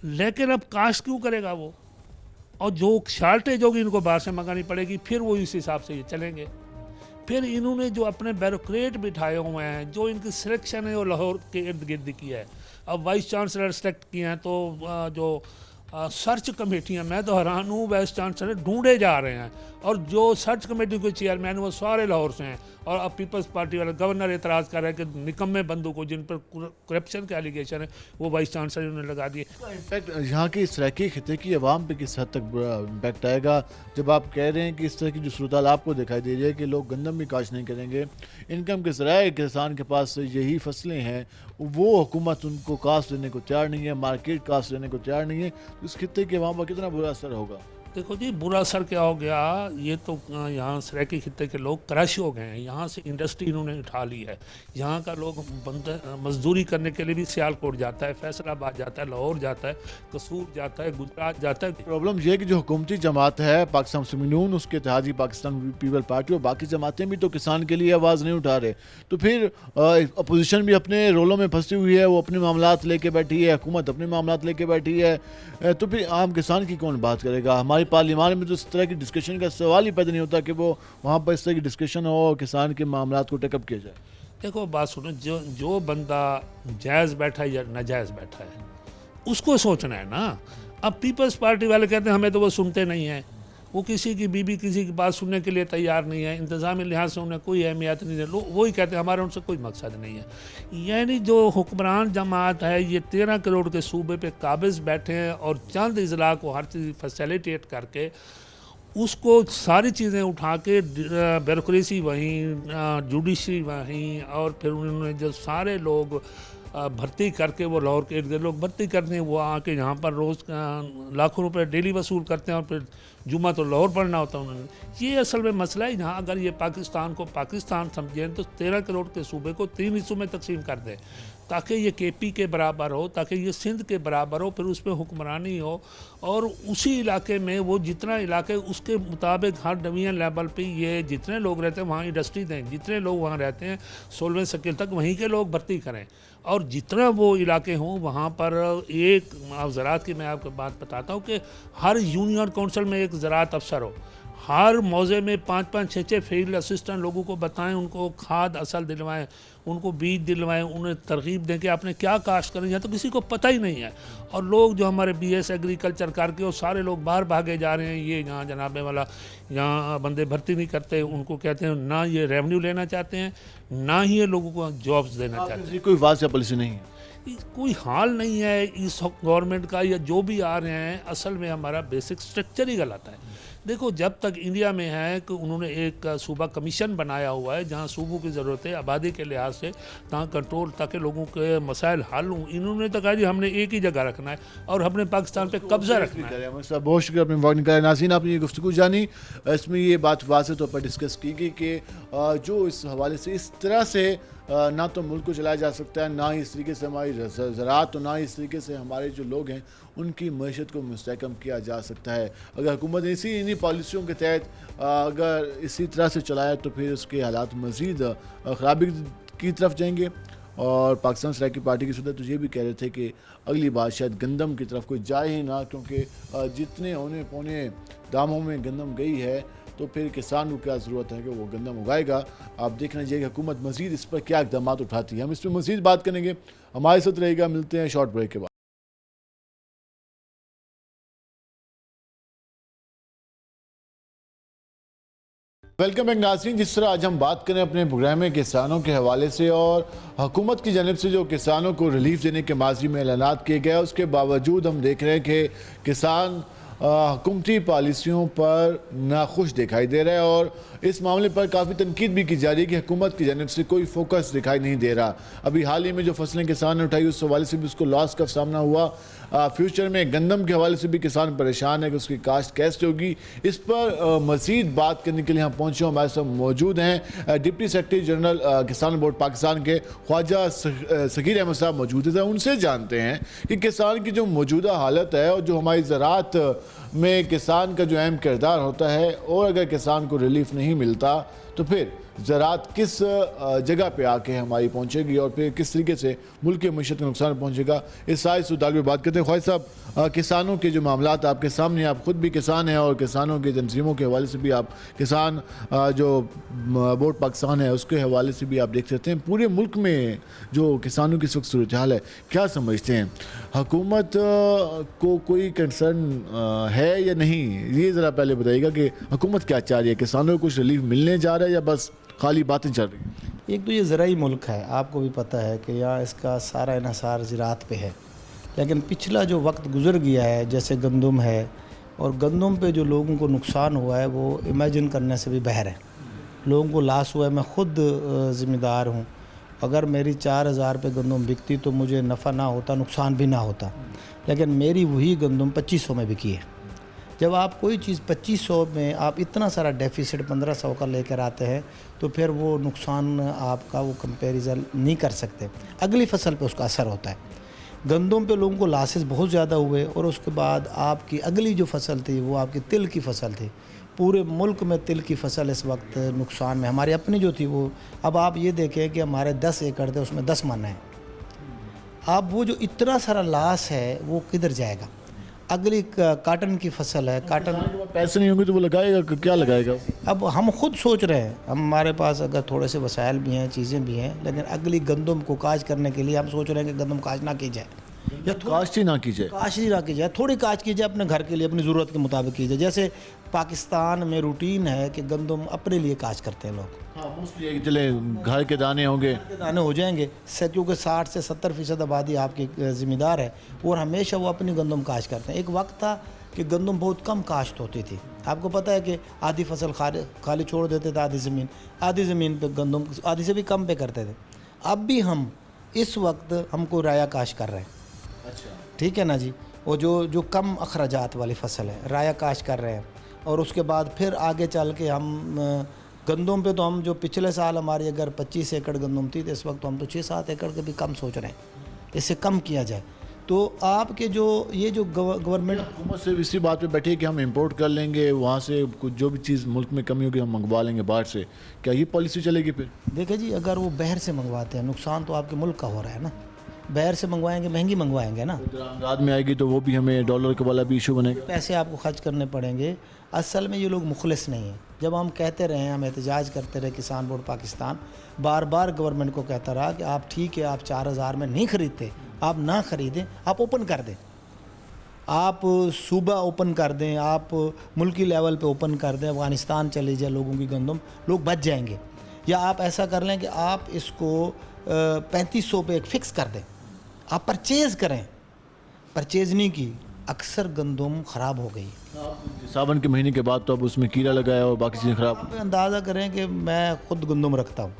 لیکن اب کاشت کیوں کرے گا وہ, اور جو شارٹیج ہوگی ان کو باہر سے منگانی پڑے گی, پھر وہ اس حساب سے یہ چلیں گے. پھر انہوں نے جو اپنے بیوروکریٹ بٹھائے ہوئے ہیں, جو ان کی سلیکشن ہے وہ لاہور کے ارد گرد کی ہے. اب وائس چانسلر سلیکٹ کیے ہیں تو جو سرچ کمیٹیاں, میں تو حیران ہوں, وائس چانسلر ڈھونڈے جا رہے ہیں, اور جو سرچ کمیٹی کے چیئرمین وہ سارے لاہور سے ہیں. اور اب پیپلز پارٹی والے گورنر اعتراض کر رہے ہیں کہ نکمے بندوں کو جن پر کرپشن کے ایلیگیشن ہے وہ وائس چانسلر نے لگا دیے. امپیکٹ یہاں کے سرائیکی خطے کی عوام پہ کس حد تک امپیکٹ آئے گا جب آپ کہہ رہے ہیں کہ اس طرح کی جو صورتحال آپ کو دکھائی دے رہی ہے کہ لوگ گندم بھی کاشت نہیں کریں گے, انکم کے ذرائع کسان کے پاس یہی فصلیں ہیں, وہ حکومت ان کو کاشت دینے کو تیار نہیں ہے, مارکیٹ کاشت دینے کو تیار نہیں ہے, تو اس خطے کے عوام پر کتنا برا اثر ہوگا؟ دیکھو جی, برا اثر کیا ہو گیا, یہ تو یہاں سرائیکی خطے کے لوگ کرش ہو گئے ہیں. یہاں سے انڈسٹری انہوں نے اٹھا لی ہے. یہاں کا لوگ مزدوری کرنے کے لیے بھی سیالکوٹ جاتا ہے, فیصل آباد جاتا ہے, لاہور جاتا ہے, قصور جاتا ہے, گجرات جاتا ہے. پرابلم یہ ہے کہ جو حکومتی جماعت ہے پاکستان مسلم یونین, اس کے اتحادی پاکستان پیپل پارٹی اور باقی جماعتیں بھی تو کسان کے لیے آواز نہیں اٹھا رہے. تو پھر اپوزیشن بھی اپنے رولوں میں پھنسی ہوئی ہے, وہ اپنے معاملات لے کے بیٹھی ہے, حکومت اپنے معاملات لے کے بیٹھی ہے, تو پھر عام کسان کی کون بات کرے گا؟ ہماری پارلیمان میں تو اس طرح کی ڈسکشن کا سوال ہی پیدا نہیں ہوتا کہ وہ وہاں پر اس طرح کی ڈسکشن ہو اور کسان کے معاملات کو ٹیک اپ کیا جائے. دیکھو بات سنو, جو بندہ جائز بیٹھا ہے یا ناجائز بیٹھا ہے اس کو سوچنا ہے نا. اب پیپلز پارٹی والے کہتے ہیں ہمیں تو وہ سنتے نہیں ہیں, وہ کسی کی بیوی کسی کی بات سننے کے لیے تیار نہیں ہے, انتظامی لحاظ سے انہیں کوئی اہمیت نہیں ہے, وہی کہتے ہیں ہمارا ان سے کوئی مقصد نہیں ہے. یعنی جو حکمران جماعت ہے یہ 13 کروڑ کے صوبے پہ قابض بیٹھے ہیں, اور چند اضلاع کو ہر چیز فیسیلیٹیٹ کر کے اس کو ساری چیزیں اٹھا کے بیوروکریسی وہیں, جوڈیشری وہیں, اور پھر انہوں نے جو سارے لوگ بھرتی کر کے, وہ لاہور کے ارد لوگ بھرتی کرتے ہیں, وہ آ کے یہاں پر روز لاکھوں روپے ڈیلی وصول کرتے ہیں, اور پھر جمعہ تو لاہور پڑھنا ہوتا ہے انہوں نے. یہ اصل میں مسئلہ ہے. یہاں اگر یہ پاکستان کو پاکستان سمجھیں تو 13 کروڑ کے صوبے کو 3 حصوں میں تقسیم کر دیں, تاکہ یہ کے پی کے برابر ہو, تاکہ یہ سندھ کے برابر ہو, پھر اس پہ حکمرانی ہو, اور اسی علاقے میں وہ جتنا علاقے اس کے مطابق ہر ڈویژن لیول پہ یہ جتنے لوگ رہتے ہیں وہاں انڈسٹری دیں, جتنے لوگ وہاں رہتے ہیں 16ویں سکیل تک وہیں کے لوگ بھرتی کریں, اور جتنا وہ علاقے ہوں وہاں پر ایک زراعت کی میں آپ کو بات بتاتا ہوں کہ ہر یونین کونسل میں ایک زراعت افسر ہو, ہر موضع میں 5-5 6-6 فیلڈ اسسٹنٹ لوگوں کو بتائیں, ان کو کھاد اصل دلوائیں, ان کو بیج دلوائیں, انہیں ترغیب دیں کہ آپ نے کیا کاشت کریں. یہاں تو کسی کو پتہ ہی نہیں ہے, اور لوگ جو ہمارے بی ایس ایگریکلچر کر کے وہ سارے لوگ باہر بھاگے جا رہے ہیں. یہ یہاں جناب والا یہاں بندے بھرتی نہیں کرتے, ان کو کہتے ہیں نہ یہ ریونیو لینا چاہتے ہیں, نہ ہی یہ لوگوں کو جابز دینا چاہتے ہیں. کوئی واضح پالیسی نہیں ہے, کوئی حال نہیں ہے اس گورنمنٹ کا, یا جو بھی آ رہے ہیں اصل میں ہمارا بیسک سٹرکچر ہی غلط ہے. دیکھو جب تک انڈیا میں ہے کہ انہوں نے ایک صوبہ کمیشن بنایا ہوا ہے جہاں صوبوں کی ضرورت ہے آبادی کے لحاظ سے, تاکہ کنٹرول, تاکہ لوگوں کے مسائل حل ہوں. انہوں نے تو کہا جی ہم نے ایک ہی جگہ رکھنا ہے اور ہم نے پاکستان پہ قبضہ رکھنا ہے. بہت شکریہ اپنے وقت نکالے. ناظرین, آپ نے یہ گفتگو جانی, اس میں یہ بات واضح طور پر ڈسکس کی گئی کہ جو اس حوالے سے اس طرح سے نہ تو ملک کو چلایا جا سکتا ہے, نہ ہی اس طریقے سے ہماری زراعت, اور نہ ہی اس طریقے سے ہمارے جو لوگ ہیں ان کی معیشت کو مستحکم کیا جا سکتا ہے. اگر حکومت نے انہی پالیسیوں کے تحت اگر اسی طرح سے چلایا تو پھر اس کے حالات مزید خرابی کی طرف جائیں گے. اور پاکستان سرائیکی پارٹی کی صدر تو یہ بھی کہہ رہے تھے کہ اگلی بار شاید گندم کی طرف کوئی جائے ہی نہ, کیونکہ جتنے اونے پونے داموں میں گندم گئی ہے تو پھر کسان کو کیا ضرورت ہے کہ وہ گندم اگائے گا. آپ دیکھنا چاہیے کہ حکومت مزید اس پر کیا اقدامات اٹھاتی ہے. ہم اس پہ مزید بات کریں گے, ہمارے ساتھ رہے گا. ملتے ہیں شارٹ بریک کے بعد. ویلکم بیک ناظرین. جس طرح آج ہم بات کریں اپنے پروگرام میں کسانوں کے حوالے سے, اور حکومت کی جانب سے جو کسانوں کو ریلیف دینے کے ماضی میں اعلانات کیے گئے, اس کے باوجود ہم دیکھ رہے ہیں کہ کسان حکومتی پالیسیوں پر ناخوش دکھائی دے رہا ہے, اور اس معاملے پر کافی تنقید بھی کی جا رہی ہے کہ حکومت کی جانب سے کوئی فوکس دکھائی نہیں دے رہا. ابھی حال ہی میں جو فصلیں کسان نے اٹھائی اس حوالے سے بھی اس کو لاس کا سامنا ہوا. فیوچر میں گندم کے حوالے سے بھی کسان پریشان ہے کہ اس کی کاشت کیسے ہوگی. اس پر مزید بات کرنے کے لیے ہم پہنچے ہوں. ہمارے ساتھ موجود ہیں ڈپٹی سیکرٹری جنرل کسان بورڈ پاکستان کے خواجہ سکیر احمد صاحب موجود ہیں. ان سے جانتے ہیں کہ کسان کی جو موجودہ حالت ہے اور جو ہماری زراعت میں کسان کا جو اہم کردار ہوتا ہے, اور اگر کسان کو ریلیف نہیں ملتا تو پھر زراعت کس جگہ پہ آ کے ہماری پہنچے گی اور پھر کس طریقے سے ملک کے معیشت کا نقصان پہنچے گا. اس سارے سوال پہ بات کرتے ہیں. خواجہ صاحب, کسانوں کے جو معاملات آپ کے سامنے, آپ خود بھی کسان ہیں اور کسانوں کے تنظیموں کے حوالے سے بھی آپ کسان جو بورڈ پاکستان ہے اس کے حوالے سے بھی آپ دیکھ سکتے ہیں پورے ملک میں جو کسانوں کی اس وقت صورتحال ہے, کیا سمجھتے ہیں حکومت کو کوئی کنسرن ہے یا نہیں؟ یہ ذرا پہلے بتائیے گا کہ حکومت کیا چاہ رہی ہے, کسانوں کو کچھ ریلیف ملنے جا رہا ہے یا بس خالی باتیں چل رہی ہیں؟ ایک تو یہ زرعی ملک ہے, آپ کو بھی پتہ ہے کہ یہاں اس کا سارا انحصار زراعت پہ ہے. لیکن پچھلا جو وقت گزر گیا ہے, جیسے گندم ہے, اور گندم پہ جو لوگوں کو نقصان ہوا ہے وہ امیجن کرنے سے بھی باہر ہے. لوگوں کو لاس ہوا ہے. میں خود ذمہ دار ہوں. اگر میری 4000 پہ گندم بکتی تو مجھے نفع نہ ہوتا, نقصان بھی نہ ہوتا. لیکن میری وہی گندم 2500 میں بکی ہے. جب آپ کوئی چیز 2500 میں آپ اتنا سارا ڈیفیسٹ 1500 کا لے کر آتے ہیں تو پھر وہ نقصان آپ کا وہ کمپیریزن نہیں کر سکتے. اگلی فصل پہ اس کا اثر ہوتا ہے. گندم پہ لوگوں کو لاسز بہت زیادہ ہوئے, اور اس کے بعد آپ کی اگلی جو فصل تھی وہ آپ کی تل کی فصل تھی. پورے ملک میں تل کی فصل اس وقت نقصان میں. ہماری اپنی جو تھی وہ, اب آپ یہ دیکھیں کہ ہمارے 10 ایکڑ تھے, اس میں 10 من ہیں. اب وہ جو اتنا سارا لاس ہے وہ کدھر جائے گا؟ اگلی کاٹن کی فصل ہے. کاٹن پیسے نہیں ہوں گے تو وہ لگائے گا, کیا لگائے گا؟ اب ہم خود سوچ رہے ہیں, ہمارے پاس اگر تھوڑے سے وسائل بھی ہیں, چیزیں بھی ہیں, لیکن اگلی گندم کو کاشت کرنے کے لیے ہم سوچ رہے ہیں کہ گندم کاشت نہ کی جائے, یا کاشت ہی نہ کی جائے. کاشت ہی نہ کی جائے, تھوڑی کاشت کی جائے, اپنے گھر کے لیے اپنی ضرورت کے مطابق کی جائے. جیسے پاکستان میں روٹین ہے کہ گندم اپنے لیے کاشت کرتے ہیں لوگ. چلے گھر کے دانے ہوں گے, دانے ہو جائیں گے, کیونکہ 60 سے 70% آبادی آپ کی ذمہ دار ہے, اور ہمیشہ وہ اپنی گندم کاشت کرتے ہیں. ایک وقت تھا کہ گندم بہت کم کاشت ہوتی تھی. آپ کو پتہ ہے کہ آدھی فصل خالی چھوڑ دیتے تھے, آدھی زمین پہ گندم آدھی سے بھی کم پہ کرتے تھے. اب بھی ہم اس وقت ہم کو رایا کاشت کر رہے ہیں. ٹھیک ہے نا جی, وہ جو کم اخراجات والی فصل ہے, رایا کاشت کر رہے ہیں. اور اس کے بعد پھر آگے چل کے ہم گندم پہ تو ہم جو پچھلے سال ہماری اگر 25 ایکڑ گندم تھی تو اس وقت ہم تو 6-7 ایکڑ کے بھی کم سوچ رہے ہیں, اس سے کم کیا جائے. تو آپ کے جو یہ جو گورنمنٹ حکومت سے اسی بات پہ بیٹھے کہ ہم امپورٹ کر لیں گے, وہاں سے کچھ جو بھی چیز ملک میں کمی ہوگی ہم منگوا لیں گے باہر سے, کیا یہ پالیسی چلے گی پھر؟ دیکھیں جی, اگر وہ باہر سے منگواتے ہیں نقصان تو آپ کے ملک کا ہو رہا ہے نا. باہر سے منگوائیں گے, مہنگی منگوائیں گے نا, درآمدات میں آئے گی تو وہ بھی ہمیں ڈالر کا والا بھی ایشو بنے گا. پیسے آپ کو خرچ کرنے پڑیں گے. اصل میں یہ لوگ مخلص نہیں ہیں. جب ہم کہتے رہے ہیں, ہم احتجاج کرتے رہے, کسان بورڈ پاکستان بار بار گورنمنٹ کو کہتا رہا کہ آپ ٹھیک ہے, آپ 4000 میں نہیں خریدتے, آپ نہ خریدیں, آپ اوپن کر دیں, آپ صوبہ اوپن کر دیں, آپ ملکی لیول پہ اوپن کر دیں, افغانستان چلی جائے لوگوں کی گندم, لوگ بچ جائیں گے. یا آپ ایسا کر لیں کہ آپ اس کو 3500 پہ ایک فکس کر دیں, آپ پرچیز کریں. پرچیز نہیں کی, اکثر گندم خراب ہو گئی. ساون کے مہینے کے بعد تو اب اس میں کیڑا لگایا اور باقی چیزیں خراب. آپ اندازہ کریں کہ میں خود گندم رکھتا ہوں,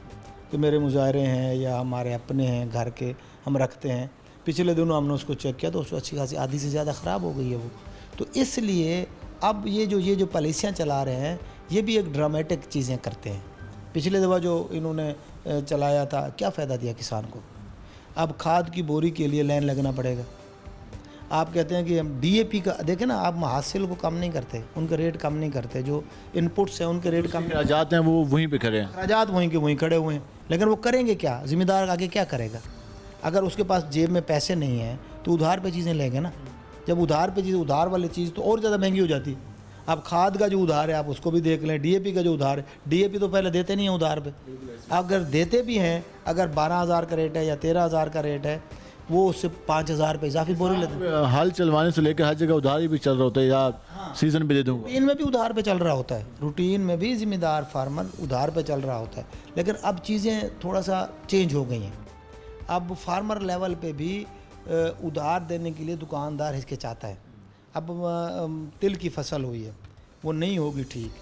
کہ میرے مظاہرے ہیں یا ہمارے اپنے ہیں گھر کے, ہم رکھتے ہیں. پچھلے دنوں ہم نے اس کو چیک کیا تو اس کو اچھی خاصی آدھی سے زیادہ خراب ہو گئی ہے وہ. تو اس لیے اب یہ جو پالیسیاں چلا رہے ہیں یہ بھی ایک ڈرامیٹک چیزیں کرتے ہیں. پچھلے دفعہ جو انہوں نے چلایا تھا, کیا فائدہ دیا کسان کو؟ اب کھاد کی بوری کے لیے لائن لگنا پڑے گا. آپ کہتے ہیں کہ ہم ڈی اے پی کا دیکھیں نا, آپ محاصل کو کم نہیں کرتے, ان کا ریٹ کم نہیں کرتے, جو ان پٹس ہیں ان کے ریٹ کم, اخراجات ہیں وہ وہیں پہ کھڑے ہیں, اخراجات وہیں کے وہیں کھڑے ہوئے ہیں. لیکن وہ کریں گے کیا؟ ذمہ دار آگے کیا کرے گا؟ اگر اس کے پاس جیب میں پیسے نہیں ہیں تو ادھار پہ چیزیں لیں گے نا. جب ادھار پہ چیز, ادھار والی چیز تو اور زیادہ مہنگی ہو جاتی. اب کھاد کا جو ادھار ہے آپ اس کو بھی دیکھ لیں, ڈی اے پی کا جو ادھار ہے, ڈی اے پی تو پہلے دیتے نہیں ہیں ادھار پہ. اگر دیتے بھی ہیں, اگر 12000 کا ریٹ ہے یا 13000 کا ریٹ ہے, وہ اس سے 5000 پہ اضافی بوری لیتے ہیں. حل چلوانے سے لے کر ہر جگہ ادھار ہی بھی چل رہا ہوتا ہے, یا سیزن پہ دے دوں گا. روٹین میں بھی ادھار پہ چل رہا ہوتا ہے, روٹین میں بھی ذمہ دار فارمر ادھار پہ چل رہا ہوتا ہے. لیکن اب چیزیں تھوڑا سا چینج ہو گئی ہیں. اب فارمر لیول پہ بھی ادھار دینے کے لیے دکاندار ہچکچاتا ہے. اب تل کی فصل ہوئی ہے, وہ نہیں ہوگی ٹھیک,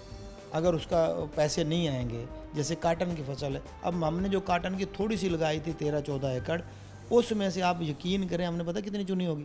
اگر اس کا پیسے نہیں آئیں گے. جیسے کاٹن کی فصل ہے, اب ہم نے جو کاٹن کی تھوڑی سی لگائی تھی 13-14 ایکڑ, اس میں سے آپ یقین کریں ہم نے پتہ کتنی چنی ہوگی,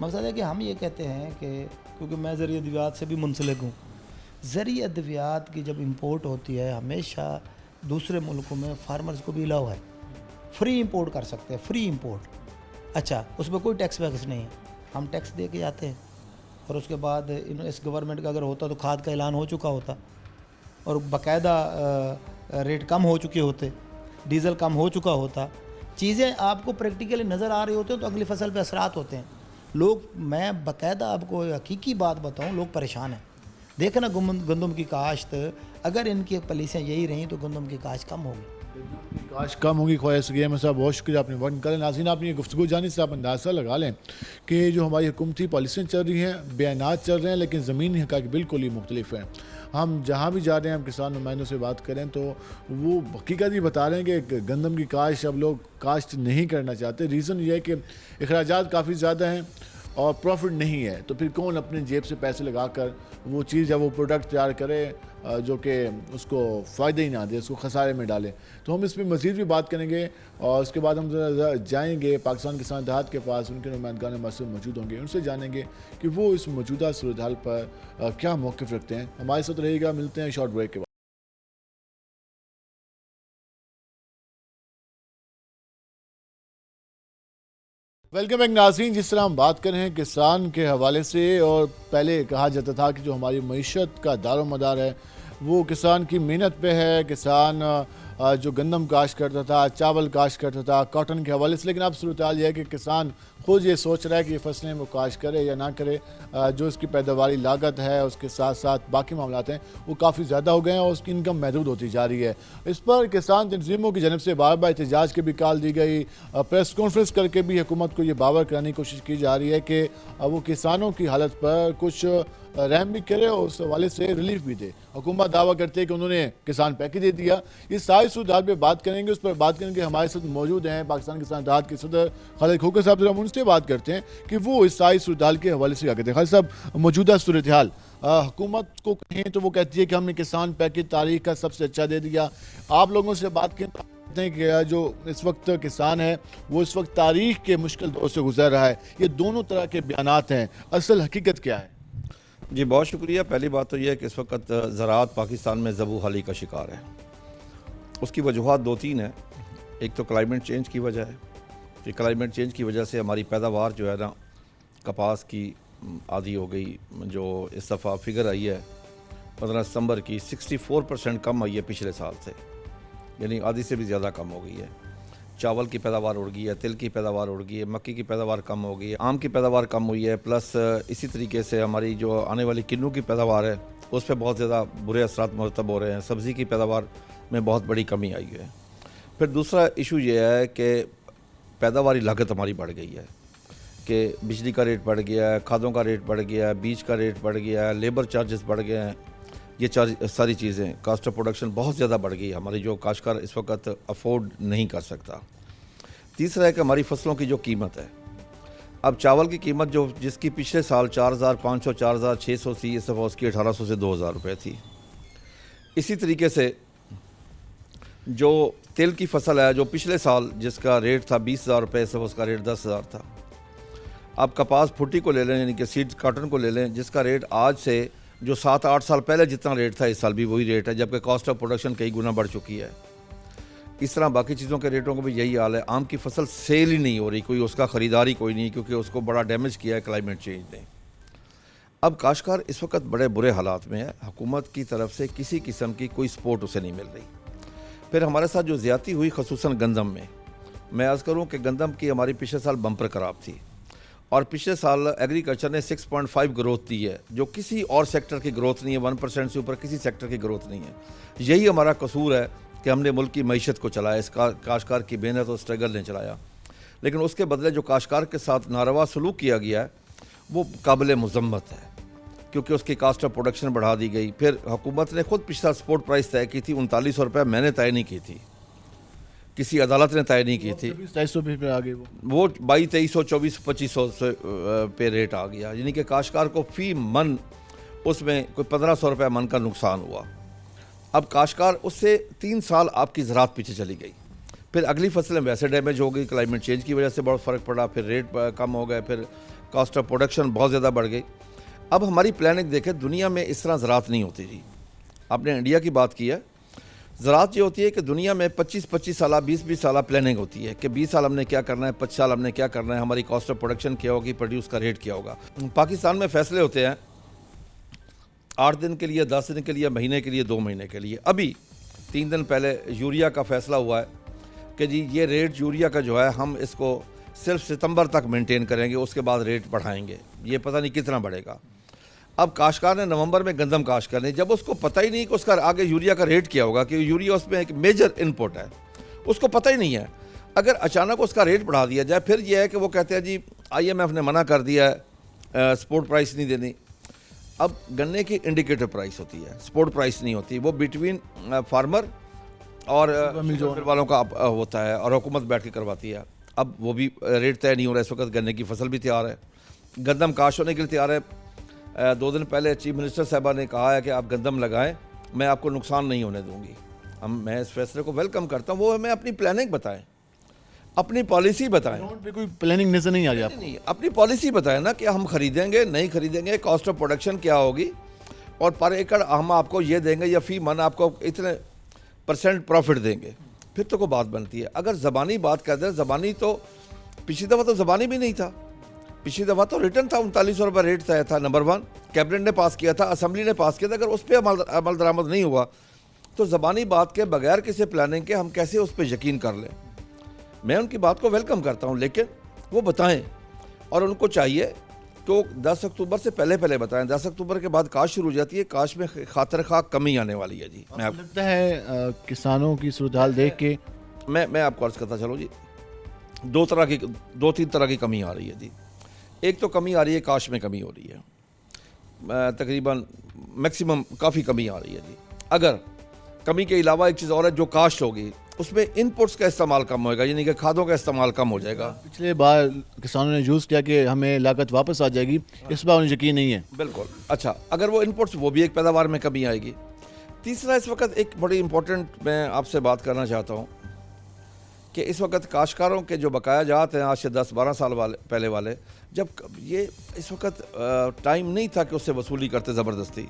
مقصد ہے کہ ہم یہ کہتے ہیں کہ کیونکہ میں زرعی ادویات سے بھی منسلک ہوں، زرعی ادویات کی جب امپورٹ ہوتی ہے ہمیشہ دوسرے ملکوں میں فارمرز کو بھی الاؤ ہے، فری امپورٹ کر سکتے ہیں، فری امپورٹ۔ اچھا اس پہ کوئی ٹیکس ویکس نہیں ہے، ہم ٹیکس دے کے جاتے ہیں، اور اس کے بعد اس گورنمنٹ کا اگر ہوتا تو کھاد کا اعلان ہو چکا ہوتا اور باقاعدہ ریٹ کم ہو چکے ہوتے، ڈیزل کم ہو چکا ہوتا، چیزیں آپ کو پریکٹیکلی نظر آ رہی ہوتی ہیں تو اگلی فصل پہ اثرات ہوتے ہیں۔ لوگ، میں باقاعدہ آپ کو حقیقی بات بتاؤں، لوگ پریشان ہیں۔ دیکھیں نا گندم کی کاشت، اگر ان کی پالیسیاں یہی رہیں تو گندم کی کاشت کم ہوگی، کاش کم ہوگی۔ خواہ سگیم صاحب بہت شکریہ، آپ نے وقت نکالا۔ ناظرین آپ نے یہ گفتگو جانی سے آپ اندازہ لگا لیں کہ جو ہماری حکومتی پالیسیاں چل رہی ہیں، بیانات چل رہے ہیں، لیکن زمینی حقائق بالکل ہی مختلف ہیں۔ ہم جہاں بھی جا رہے ہیں، ہم کسان نمائندوں سے بات کریں تو وہ حقیقت ہی بتا رہے ہیں کہ گندم کی کاشت اب لوگ کاشت نہیں کرنا چاہتے۔ ریزن یہ ہے کہ اخراجات کافی زیادہ ہیں اور پروفٹ نہیں ہے، تو پھر کون اپنے جیب سے پیسے لگا کر وہ چیز یا وہ پروڈکٹ تیار کرے جو کہ اس کو فائدہ ہی نہ دے، اس کو خسارے میں ڈالے۔ تو ہم اس پہ مزید بھی بات کریں گے اور اس کے بعد ہم ذرا جائیں گے پاکستان کسان اتحاد کے پاس، ان کے نمائندگان ہمارے ساتھ موجود ہوں گے، ان سے جانیں گے کہ وہ اس موجودہ صورتحال پر کیا موقف رکھتے ہیں۔ ہمارے ساتھ رہے گا، ملتے ہیں شارٹ بریک کے بعد۔ ویلکم بیک ناظرین، جس طرح ہم بات کر رہے ہیں کسان کے حوالے سے، اور پہلے کہا جاتا تھا کہ جو ہماری معیشت کا دار و مدار ہے وہ کسان کی محنت پہ ہے، کسان جو گندم کاشت کرتا تھا، چاول کاشت کرتا تھا، کاٹن کے حوالے سے، لیکن اب صورتحال یہ ہے کہ کسان خود یہ سوچ رہا ہے کہ یہ فصلیں وہ کاشت کرے یا نہ کرے۔ جو اس کی پیداواری لاگت ہے، اس کے ساتھ ساتھ باقی معاملات ہیں، وہ کافی زیادہ ہو گئے ہیں اور اس کی انکم محدود ہوتی جا رہی ہے۔ اس پر کسان تنظیموں کی جانب سے بار بار احتجاج کی بھی کال دی گئی، پریس کانفرنس کر کے بھی حکومت کو یہ باور کرانے کی کوشش کی جا رہی ہے کہ وہ کسانوں کی حالت پر کچھ رحم بھی کرے اور اس حوالے سے ریلیف بھی دے۔ حکومت دعویٰ کرتے ہیں کہ انہوں نے کسان پیکیج دے دیا۔ یہ ساری صورتحال پہ بات کریں گے، اس پر بات کریں گے۔ ہمارے ساتھ موجود ہیں پاکستان کسان اتحاد کے صدر خالد کھوکھر صاحب، ہم ان سے بات کرتے ہیں کہ وہ اس ساری صورتحال کے حوالے سے کیا کہتے ہیں۔ خالد صاحب، موجودہ صورتحال حکومت کو کہیں تو وہ کہتی ہے کہ ہم نے کسان پیکیج تاریخ کا سب سے اچھا دے دیا، آپ لوگوں سے بات کریں تو کہتے ہیں کہ جو اس وقت کسان ہے وہ اس وقت تاریخ کے مشکل دور سے گزر رہا ہے۔ یہ دونوں طرح کے بیانات ہیں، اصل حقیقت کیا ہے؟ جی بہت شکریہ۔ پہلی بات تو یہ ہے کہ اس وقت زراعت پاکستان میں ذبح حالی کا شکار ہے۔ اس کی وجوہات دو تین ہیں۔ ایک تو کلائمیٹ چینج کی وجہ ہے کہ کلائمیٹ چینج کی وجہ سے ہماری پیداوار جو ہے نا کپاس کی آدھی ہو گئی، جو اس دفعہ فگر آئی ہے 15 ستمبر کی 64% کم آئی ہے پچھلے سال سے، یعنی آدھی سے بھی زیادہ کم ہو گئی ہے۔ چاول کی پیداوار اڑ گئی ہے، تل کی پیداوار اڑ گئی ہے، مکئی کی پیداوار کم ہو گئی ہے، آم کی پیداوار کم ہوئی ہے، پلس اسی طریقے سے ہماری جو آنے والی کنو کی پیداوار ہے اس پہ بہت زیادہ برے اثرات مرتب ہو رہے ہیں۔ سبزی کی پیداوار میں بہت بڑی کمی آئی ہے۔ پھر دوسرا ایشو یہ ہے کہ پیداواری لاگت ہماری بڑھ گئی ہے کہ بجلی کا ریٹ بڑھ گیا ہے، کھادوں کا ریٹ بڑھ گیا ہے، بیج کا ریٹ بڑھ گیا ہے، لیبر چارجز بڑھ گئے ہیں۔ یہ ساری چیزیں، کاسٹ آف پروڈکشن بہت زیادہ بڑھ گئی ہے ہماری، جو کاشتکار اس وقت افورڈ نہیں کر سکتا۔ تیسرا ہے کہ ہماری فصلوں کی جو قیمت ہے، اب چاول کی قیمت جس کی پچھلے سال 4500 4600 تھی، اس دفعہ اس کی 1800 سے 2000 روپے تھی۔ اسی طریقے سے جو تیل کی فصل ہے، جو پچھلے سال جس کا ریٹ تھا 20000 روپے، اس دفعہ اس کا ریٹ 10000 تھا۔ اب کپاس پھٹی کو لے لیں، یعنی کہ سیڈ کاٹن کو لے لیں، جس کا ریٹ آج سے جو 7-8 سال پہلے جتنا ریٹ تھا اس سال بھی وہی ریٹ ہے، جبکہ کاسٹ آف پروڈکشن کئی گنا بڑھ چکی ہے۔ اس طرح باقی چیزوں کے ریٹوں کا بھی یہی حال ہے۔ آم کی فصل سیل ہی نہیں ہو رہی، کوئی اس کا خریداری کوئی نہیں، کیونکہ اس کو بڑا ڈیمیج کیا ہے کلائمیٹ چینج نے۔ اب کاشتکار اس وقت بڑے برے حالات میں ہے، حکومت کی طرف سے کسی قسم کی کوئی سپورٹ اسے نہیں مل رہی۔ پھر ہمارے ساتھ جو زیادتی ہوئی خصوصاً گندم میں عرض کروں کہ گندم کی ہماری پچھلے سال بمپر خراب تھی، اور پچھلے سال ایگریکلچر نے 6.5 گروتھ دی ہے، جو کسی اور سیکٹر کی گروتھ نہیں ہے، 1% سے اوپر کسی سیکٹر کی گروتھ نہیں ہے۔ یہی ہمارا قصور ہے کہ ہم نے ملک کی معیشت کو چلایا، اس کاشتکار کی محنت اور اسٹرگل نے چلایا، لیکن اس کے بدلے جو کاشتکار کے ساتھ ناروا سلوک کیا گیا ہے وہ قابل مذمت ہے، کیونکہ اس کی کاسٹ آف پروڈکشن بڑھا دی گئی۔ پھر حکومت نے خود پچھلا سپورٹ پرائس طے کی تھی 3900 روپے، میں نے طے نہیں کی تھی، کسی عدالت نے طے نہیں کی تھی، 2300 پہ آ گئی وہ 2200 2400 پہ ریٹ آ گیا، یعنی کہ کاشتکار کو فی من اس میں کوئی 1500 روپے من کا نقصان ہوا۔ اب کاشتکار اس سے 3 سال آپ کی زراعت پیچھے چلی گئی، پھر اگلی فصلیں ویسے ڈیمیج ہو گئی، کلائمیٹ چینج کی وجہ سے بہت فرق پڑا، پھر ریٹ کم ہو گئے، پھر کاسٹ آف پروڈکشن بہت زیادہ بڑھ گئی. اب ہماری پلاننگ دیکھیں, دنیا میں اس طرح زراعت نہیں ہوتی جی. آپ نے انڈیا کی بات کی ہے. زراعت یہ ہوتی ہے کہ دنیا میں 25 سالہ 20 سالہ پلاننگ ہوتی ہے کہ 20 سال ہم نے کیا کرنا ہے, 25 سال ہم نے کیا کرنا ہے, ہماری کاسٹ آف پروڈکشن کیا ہوگی, پروڈیوس کا ریٹ کیا ہوگا. پاکستان میں فیصلے ہوتے ہیں 8 دن کے لیے, 10 دن کے لیے, مہینے کے لیے, 2 مہینے کے لیے. ابھی 3 دن پہلے یوریا کا فیصلہ ہوا ہے کہ جی یہ ریٹ یوریا کا جو ہے ہم اس کو صرف ستمبر تک مینٹین کریں گے, اس کے بعد ریٹ بڑھائیں گے. یہ پتہ نہیں کتنا بڑھے گا. اب کاشتکار نے نومبر میں گندم کاشت کرنی, جب اس کو پتہ ہی نہیں کہ اس کا آگے یوریا کا ریٹ کیا ہوگا, کہ یوریا اس میں ایک میجر ان پٹ ہے, اس کو پتہ ہی نہیں ہے. اگر اچانک اس کا ریٹ بڑھا دیا جائے, پھر یہ ہے کہ وہ کہتے ہیں جی IMF نے منع کر دیا ہے, سپورٹ پرائس نہیں دینی. اب گنے کی انڈیکیٹر پرائس ہوتی ہے, سپورٹ پرائس نہیں ہوتی, وہ بٹوین فارمر اور والوں کا ہوتا ہے, اور حکومت بیٹھ کے کرواتی ہے. اب وہ بھی ریٹ طے نہیں ہو رہا ہے. اس وقت گنے کی فصل بھی تیار ہے, گندم کاشت ہونے کے لیے تیار ہے. 2 دن پہلے چیف منسٹر صاحبہ نے کہا ہے کہ آپ گندم لگائیں, میں آپ کو نقصان نہیں ہونے دوں گی. میں اس فیصلے کو ویلکم کرتا ہوں. وہ ہمیں اپنی پلاننگ بتائیں, اپنی پالیسی بتائیں. پہ کوئی پلاننگ نظر نہیں آ رہی آپ کو؟ نہیں, اپنی پالیسی بتائیں نا کہ ہم خریدیں گے نہیں خریدیں گے, کاسٹ آف پروڈکشن کیا ہوگی, اور پر ایکڑ ہم آپ کو یہ دیں گے یا فی من آپ کو اتنے % پروفٹ دیں گے. پھر تو کوئی بات بنتی ہے. اگر زبانی بات کر دیں, زبانی تو پچھلی دفعہ تو زبانی بھی نہیں تھا, پچھلی دفعہ تو ریٹرن تھا, 3900 روپے ریٹ طے تھا. نمبر 1 کیبنٹ نے پاس کیا تھا, اسمبلی نے پاس کیا تھا. اگر اس پہ عمل درآمد نہیں ہوا تو زبانی بات کے بغیر کسی پلاننگ کے ہم کیسے اس پہ یقین کر لیں. میں ان کی بات کو ویلکم کرتا ہوں, لیکن وہ بتائیں, اور ان کو چاہیے کہ وہ 10 اکتوبر سے پہلے بتائیں. 10 اکتوبر کے بعد کاشت شروع ہو جاتی ہے, کاشت میں خاطر خواہ کمی آنے والی ہے جی. لگتا ہے کسانوں کی صورتحال دیکھ کے میں آپ کو عرض کرتا چلوں جی, 2-3 طرح کی کمی آ رہی ہے جی. ایک تو کمی آ رہی ہے کاشت میں کمی ہو رہی ہے, تقریباً میکسیمم کافی کمی آ رہی ہے جی. اگر کمی کے علاوہ ایک چیز اور ہے, جو کاشت ہوگی اس میں ان پٹس کا استعمال کم ہوئے گا, یعنی کہ کھادوں کا استعمال کم ہو جائے گا. پچھلے بار کسانوں نے یوز کیا کہ ہمیں لاگت واپس آ جائے گی, اس بار انہیں یقین نہیں ہے. بالکل. اچھا, اگر وہ ان پٹس, وہ بھی ایک پیداوار میں کمی آئے گی. تیسرا, اس وقت ایک بڑی امپورٹنٹ میں آپ سے بات کرنا چاہتا ہوں کہ اس وقت کاشتکاروں کے جو بقایا جات ہیں آج سے 10-12 سال پہلے والے, جب یہ اس وقت ٹائم نہیں تھا کہ اس سے وصولی کرتے زبردستی,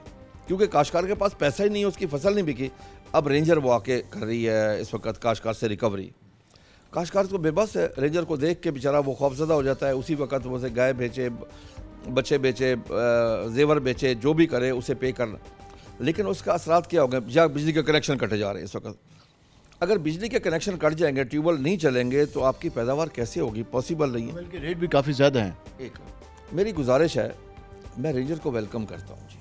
کیونکہ کاشتکار کے پاس پیسہ ہی نہیں ہے, اس کی فصل نہیں بکی. اب رینجر وہ آ کے کر رہی ہے اس وقت کاشتکار سے ریکوری. کاشتکار کو بے بس ہے, رینجر کو دیکھ کے بیچارہ وہ خوفزدہ ہو جاتا ہے. اسی وقت وہ اسے گائے بیچے, بچے بیچے, زیور بیچے, جو بھی کرے اسے پے کرنا. لیکن اس کا اثرات کیا ہو گئے, یا بجلی کے کنیکشن کٹے جا رہے ہیں اس وقت. اگر بجلی کے کنیکشن کٹ جائیں گے, ٹیوب ویل نہیں چلیں گے, تو آپ کی پیداوار کیسے ہوگی؟ پاسبل نہیں ہے. بلکہ ریٹ بھی کافی زیادہ ہیں. ایک میری گزارش ہے, میں رینجر کو ویلکم کرتا ہوں جی,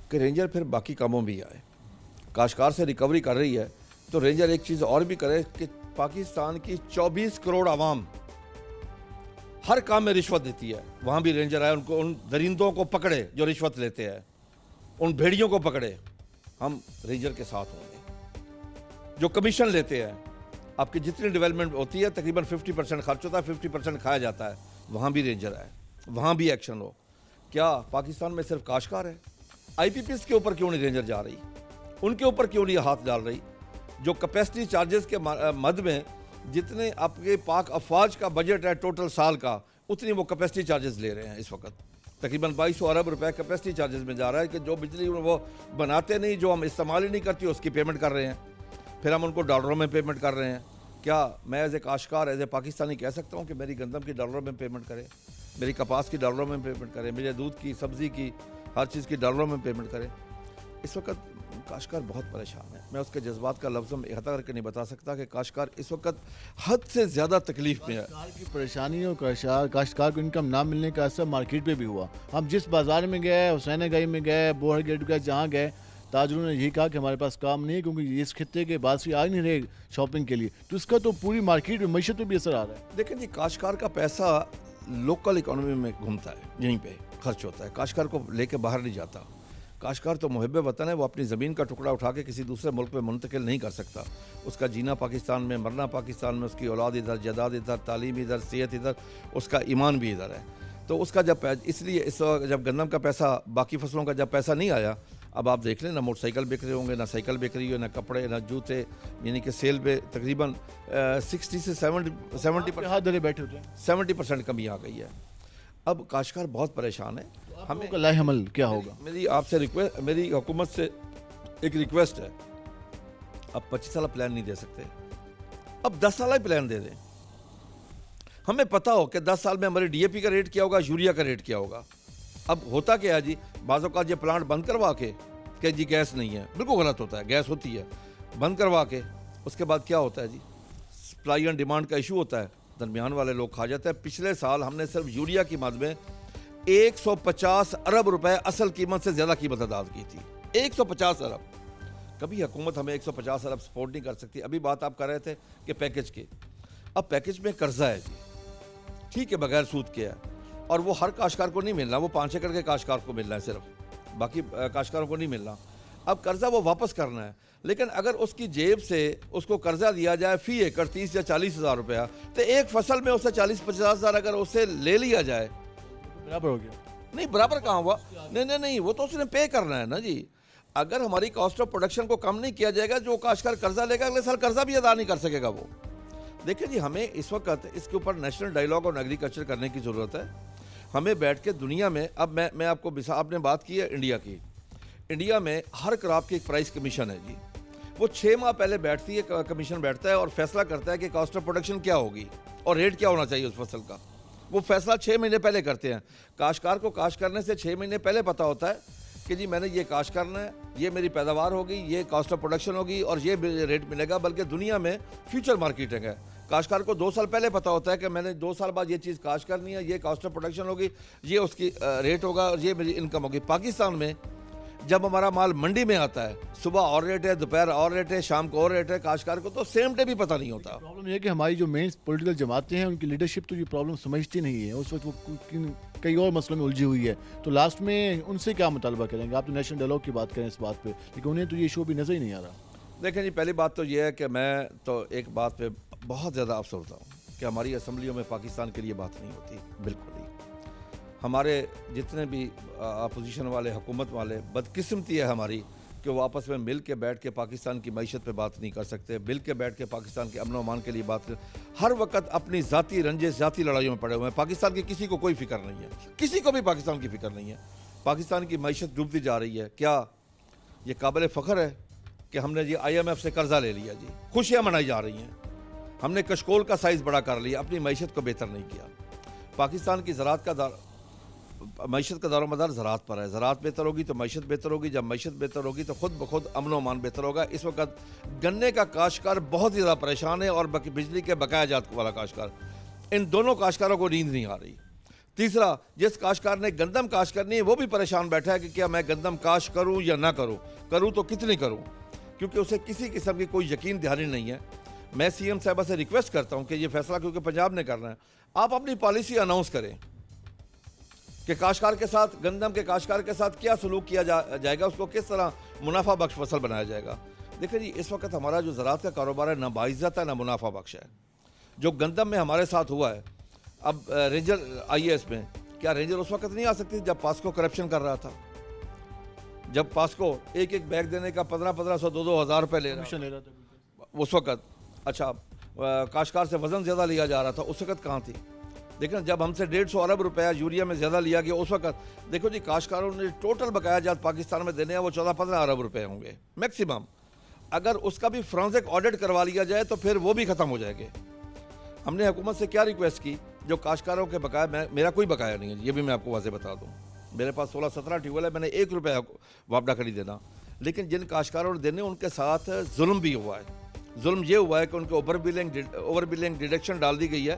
کہ رینجر پھر باقی کاموں بھی آئے. کاشتکار سے ریکوری کر رہی ہے تو رینجر ایک چیز اور بھی کرے کہ پاکستان کی 24 کروڑ عوام ہر کام میں رشوت دیتی ہے, وہاں بھی رینجر آئے, ان کو, ان درندوں کو پکڑے جو رشوت لیتے ہیں, ان بھیڑیوں کو پکڑے. ہم رینجر کے ساتھ ہوں گے. جو کمیشن لیتے ہیں, آپ کی جتنی ڈیولپمنٹ ہوتی ہے تقریباً 50% خرچ ہوتا ہے, 50% کھایا جاتا ہے, وہاں بھی رینجر آئے, وہاں بھی ایکشن ہو. کیا پاکستان میں صرف کاشتکار ہے؟ IPPs کے اوپر کیوں نہیں رینجر جا رہی؟ ان کے اوپر کیوں نہیں ہاتھ ڈال رہی؟ جو کیپیسٹی چارجز کے مد میں جتنے آپ کے پاک افواج کا بجٹ ہے ٹوٹل سال کا, اتنی وہ کیپیسٹی چارجز لے رہے ہیں. اس وقت تقریباً 2200 ارب روپے کیپیسٹی چارجز میں جا رہا ہے, کہ جو بجلی وہ بناتے نہیں, جو ہم استعمال ہی نہیں کرتی, اس کی پیمنٹ کر رہے ہیں. پھر ہم ان کو ڈالروں میں پیمنٹ کر رہے ہیں. کیا میں ایز اے کاشتکار, ایز اے پاکستانی کہہ سکتا ہوں کہ میری گندم کی ڈالروں میں پیمنٹ کرے, میری کپاس کی ڈالروں میں پیمنٹ کرے, میرے دودھ کی, سبزی کی, ہر چیز کی ڈالروں میں پیمنٹ کرے؟ اس وقت کاشتکار بہت پریشان ہے. میں اس کے جذبات کا لفظوں میں احاطہ کر کے نہیں بتا سکتا کہ کاشتکار اس وقت حد سے زیادہ تکلیف میں ہے. کاشتکار کی پریشانی اور کاشتکار کو انکم نہ ملنے کا اثر مارکیٹ پہ بھی ہوا. ہم جس بازار میں گئے, حسین گنج میں گئے, بوہر گیٹ گئے, جہاں گئے, تاجروں نے یہی کہا کہ ہمارے پاس کام نہیں ہے, کیونکہ اس خطے کے باسی آ نہیں رہے شاپنگ کے لیے. تو اس کا تو پوری مارکیٹ میں, معیشت پہ بھی اثر آ رہا ہے. دیکھیں جی, کاشتکار کا پیسہ لوکل اکانومی میں گھومتا ہے, یہیں پہ خرچ ہوتا ہے. کاشتکار کو لے کے باہر نہیں جاتا. کاشتکار تو محب وطن ہے, وہ اپنی زمین کا ٹکڑا اٹھا کے کسی دوسرے ملک پہ منتقل نہیں کر سکتا. اس کا جینا پاکستان میں, مرنا پاکستان میں, اس کی اولاد ادھر, جائیداد ادھر, تعلیم ادھر, صحت ادھر, اس کا ایمان بھی ادھر ہے. تو اس کا جب, اس لیے اس وقت جب گندم کا پیسہ, باقی فصلوں کا جب پیسہ نہیں آیا, اب آپ دیکھ لیں نہ موٹر سائیکل بک رہے ہوں گے, نہ سائیکل بک رہی ہے, نہ کپڑے, نہ جوتے, یعنی کہ سیل پہ تقریباً 60 سے 70% ہاتھ دھرے بیٹھے ہوتے ہیں. 70% کمی آ گئی ہے. اب کاشتکار بہت پریشان ہے. ہمیں کا لاہ عمل کیا ہوگا؟ میری آپ سے ریکویسٹ, میری حکومت سے ایک ریکویسٹ ہے, اب 25 سالہ پلان نہیں دے سکتے, اب 10 سالہ پلان دے دیں. ہمیں پتہ ہو کہ 10 سال میں ہمارے ڈی اے پی کا ریٹ کیا ہوگا, یوریا کا ریٹ کیا ہوگا. اب ہوتا کیا ہے جی, بعض اوقات یہ پلانٹ بند کروا کے کہ جی گیس نہیں ہے, بالکل غلط ہوتا ہے, گیس ہوتی ہے, بند کروا کے اس کے بعد کیا ہوتا ہے جی, سپلائی اینڈ ڈیمانڈ کا ایشو ہوتا ہے, درمیان والے لوگ کھا جاتے ہیں. پچھلے سال ہم نے صرف یوریا کی مد میں 150 ارب روپے اصل قیمت سے زیادہ قیمت ادا کی تھی. 150 ارب. کبھی حکومت ہمیں 150 ارب سپورٹ نہیں کر سکتی. ابھی بات آپ کر رہے تھے کہ پیکج کی, اب پیکج میں قرضہ ہے جی, ٹھیک ہے, بغیر سود کے ہے, اور وہ ہر کاشتکار کو نہیں ملنا, وہ 5 ایکڑ کے کاشتکار کو ملنا ہے صرف, باقی کاشتکاروں کو نہیں ملنا. اب قرضہ وہ واپس کرنا ہے, لیکن اگر اس کی جیب سے اس کو قرضہ دیا جائے فی ایکڑ 30 یا 40 ہزار روپیہ, تو ایک فصل میں اسے 40-50 ہزار اگر اسے لے لیا جائے, برابر ہو گیا. نہیں برابر کہاں ہوا, نہیں, وہ تو اس نے پے کرنا ہے نا جی. اگر ہماری کاسٹ آف پروڈکشن کو کم نہیں کیا جائے گا, جو کاشتکار قرضہ لے گا اگلے سال قرضہ بھی ادا نہیں کر سکے گا وہ. دیکھیں جی, ہمیں اس وقت اس کے اوپر نیشنل ڈائیلاگ اور ایگریکلچر کرنے کی ضرورت ہے. ہمیں بیٹھ کے دنیا میں, اب میں آپ کو آپ نے بات کی ہے انڈیا کی, انڈیا میں ہر کراپ کی ایک پرائس کمیشن ہے جی. وہ 6 ماہ پہلے بیٹھتی ہے, کمیشن بیٹھتا ہے اور فیصلہ کرتا ہے کہ کاسٹ آف پروڈکشن کیا ہوگی اور ریٹ کیا ہونا چاہیے اس فصل کا. وہ فیصلہ 6 مہینے پہلے کرتے ہیں. کاشتکار کو کاشت کرنے سے 6 مہینے پہلے پتہ ہوتا ہے کہ جی میں نے یہ کاشت کرنا ہے, یہ میری پیداوار ہوگی, یہ کاسٹ آف پروڈکشن ہوگی اور یہ ریٹ ملے گا. بلکہ دنیا میں فیوچر مارکیٹنگ ہے. کاشتکار کو 2 سال پہلے پتہ ہوتا ہے کہ میں نے 2 سال بعد یہ چیز کاشت کرنی ہے, یہ کاسٹ آف پروڈکشن ہوگی, یہ اس کی ریٹ ہوگا اور یہ میری انکم ہوگی. پاکستان میں جب ہمارا مال منڈی میں آتا ہے, صبح اور ریٹ ہے, دوپہر اور ریٹ ہے, شام کو اور ریٹ ہے, کاشتکار کو تو سیم ڈے بھی پتہ نہیں ہوتا. پرابلم یہ ہے کہ ہماری جو مین پولیٹیکل جماعتیں ہیں ان کی لیڈرشپ تو یہ پرابلم سمجھتی نہیں ہے. اس وقت وہ کئی اور مسئلوں میں الجھی ہوئی ہے. تو لاسٹ میں ان سے کیا مطالبہ کریں گے؟ آپ تو نیشنل ڈائیلاگ کی بات کریں اس بات پہ, لیکن انہیں تو یہ ایشو بھی نظر ہی نہیں آ رہا. دیکھیں جی, پہلی بات تو یہ ہے کہ میں تو ایک بات پہ بہت زیادہ افسوس ہوں کہ ہماری اسمبلیوں میں پاکستان کے لیے بات نہیں ہوتی. بالکل ہی ہمارے جتنے بھی اپوزیشن والے, حکومت والے, بدقسمتی ہے ہماری کہ وہ آپس میں مل کے بیٹھ کے پاکستان کی معیشت پہ بات نہیں کر سکتے, مل کے بیٹھ کے پاکستان کے امن و امان کے لیے بات ہر وقت اپنی ذاتی رنجش, ذاتی لڑائیوں میں پڑے ہوئے ہیں. پاکستان کی کسی کو کوئی فکر نہیں ہے, کسی کو بھی پاکستان کی فکر نہیں ہے. پاکستان کی معیشت ڈوبتی جا رہی ہے. کیا یہ قابل فخر ہے کہ ہم نے جی IMF سے قرضہ لے لیا, جی خوشیاں منائی جا رہی ہیں, ہم نے کشکول کا سائز بڑا کر لیا, اپنی معیشت کو بہتر نہیں کیا. پاکستان کی معیشت کا دار و مدار زراعت پر ہے. زراعت بہتر ہوگی تو معیشت بہتر ہوگی, جب معیشت بہتر ہوگی تو خود بخود امن و امان بہتر ہوگا. اس وقت گنے کا کاشتکار بہت زیادہ پریشان ہے اور بجلی کے بقایا جات والا کاشتکار, ان دونوں کاشتکاروں کو نیند نہیں آ رہی. تیسرا, جس کاشتکار نے گندم کاشت کرنی ہے وہ بھی پریشان بیٹھا ہے کہ کیا میں گندم کاشت کروں یا نہ کروں تو کتنی کروں, کیونکہ اسے کسی قسم کی کوئی یقین دہانی نہیں ہے. میں CM صاحبہ سے ریکویسٹ کرتا ہوں کہ یہ فیصلہ کیونکہ پنجاب نے کرنا ہے, آپ اپنی پالیسی اناؤنس کریں کہ کاشتکار کے ساتھ, گندم کے کاشتکار کے ساتھ کیا سلوک کیا جائے گا, اس کو کس طرح منافع بخش فصل بنایا جائے گا. دیکھیں جی, اس وقت ہمارا جو زراعت کا کاروبار ہے نہ باعزت ہے نہ منافع بخش ہے. جو گندم میں ہمارے ساتھ ہوا ہے, اب رینجر IAS میں, کیا رینجر اس وقت نہیں آ سکتی جب پاسکو کرپشن کر رہا تھا, جب پاسکو ایک بیگ دینے کا 1500 2,000 روپے لے رہا تھا اس وقت. اچھا, کاشتکار سے وزن زیادہ لیا جا رہا تھا, اس وقت کہاں تھی؟ دیکھیں جب ہم سے 150 ارب روپیہ یوریا میں زیادہ لیا گیا اس وقت دیکھو جی کاشتکاروں نے ٹوٹل بقایا جات پاکستان میں دینے ہیں وہ 14-15 ارب روپے ہوں گے میکسیمم. اگر اس کا بھی فرانزک آڈٹ کروا لیا جائے تو پھر وہ بھی ختم ہو جائے گے. ہم نے حکومت سے کیا ریکویسٹ کی, جو کاشتکاروں کے بقایا, میرا کوئی بقایا نہیں ہے, یہ بھی میں آپ کو واضح بتا دوں, میرے پاس 16-17 ٹیوبویل ہے, میں نے 1 روپیہ وابڈا کر نہیں دینا. لیکن جن کاشتکاروں نے دینے ان کے ساتھ ظلم بھی ہوا ہے. ظلم یہ ہوا ہے کہ ان کے اوور بلنگ ڈیڈکشن ڈال دی گئی ہے.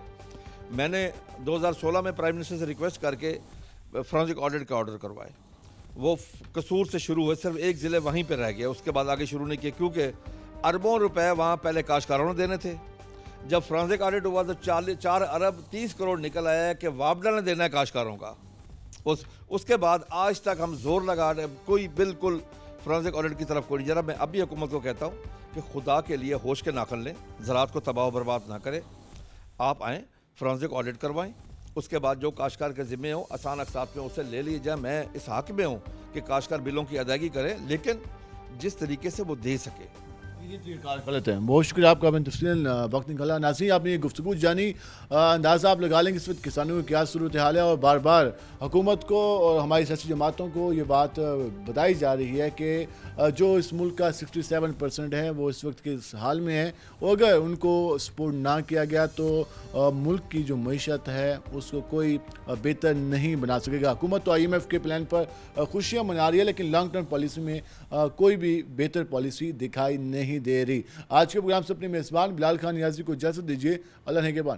میں نے 2016 میں پرائم منسٹر سے ریکویسٹ کر کے فرانزک آڈٹ کا آرڈر کروائے. وہ قصور سے شروع ہوئے, صرف ایک ضلع وہیں پہ رہ گیا, اس کے بعد آگے شروع نہیں کیا, کیونکہ اربوں روپے وہاں پہلے کاشتکاروں نے دینے تھے. جب فرانزک آڈٹ ہوا تو 4 ارب 30 کروڑ نکل آیا ہے کہ وابڈا نے دینا ہے کاشتکاروں کا. اس کے بعد آج تک ہم زور لگا رہے, کوئی بالکل فرانزک آڈٹ کی طرف کوئی نہیں. ذرا میں اب بھی حکومت کو کہتا ہوں کہ خدا کے لیے ہوش کے ناخن لیں, زراعت کو تباہ و برباد نہ کریں. آپ آئیں, فرانزک آڈٹ کروائیں, اس کے بعد جو کاشتکار کے ذمے ہوں آسان اقساط میں اسے لے لیے جائے. میں اس حق میں ہوں کہ کاشتکار بلوں کی ادائیگی کرے, لیکن جس طریقے سے وہ دے سکے. یہ طریقہ غلط ہے. بہت شکریہ آپ کا میں تفصیل وقت نکالا. ناظرین آپ نے یہ گفتگو جانی, اندازہ آپ لگا لیں کہ اس وقت کسانوں کی کیا صورتحال ہے, اور بار بار حکومت کو اور ہماری سیاسی جماعتوں کو یہ بات بتائی جا رہی ہے کہ جو اس ملک کا 67% ہے وہ اس وقت کے حال میں ہے, اور اگر ان کو سپورٹ نہ کیا گیا تو ملک کی جو معیشت ہے اس کو کوئی بہتر نہیں بنا سکے گا. حکومت تو IMF کے پلان پر خوشیاں منا رہی ہے, لیکن لانگ ٹرم پالیسی میں کوئی بھی بہتر پالیسی دکھائی نہیں دے رہی. آج کے پروگرام سے اپنے میزبان بلال خان نیازی کو اجازت دیجیے. اللہ نگہبان.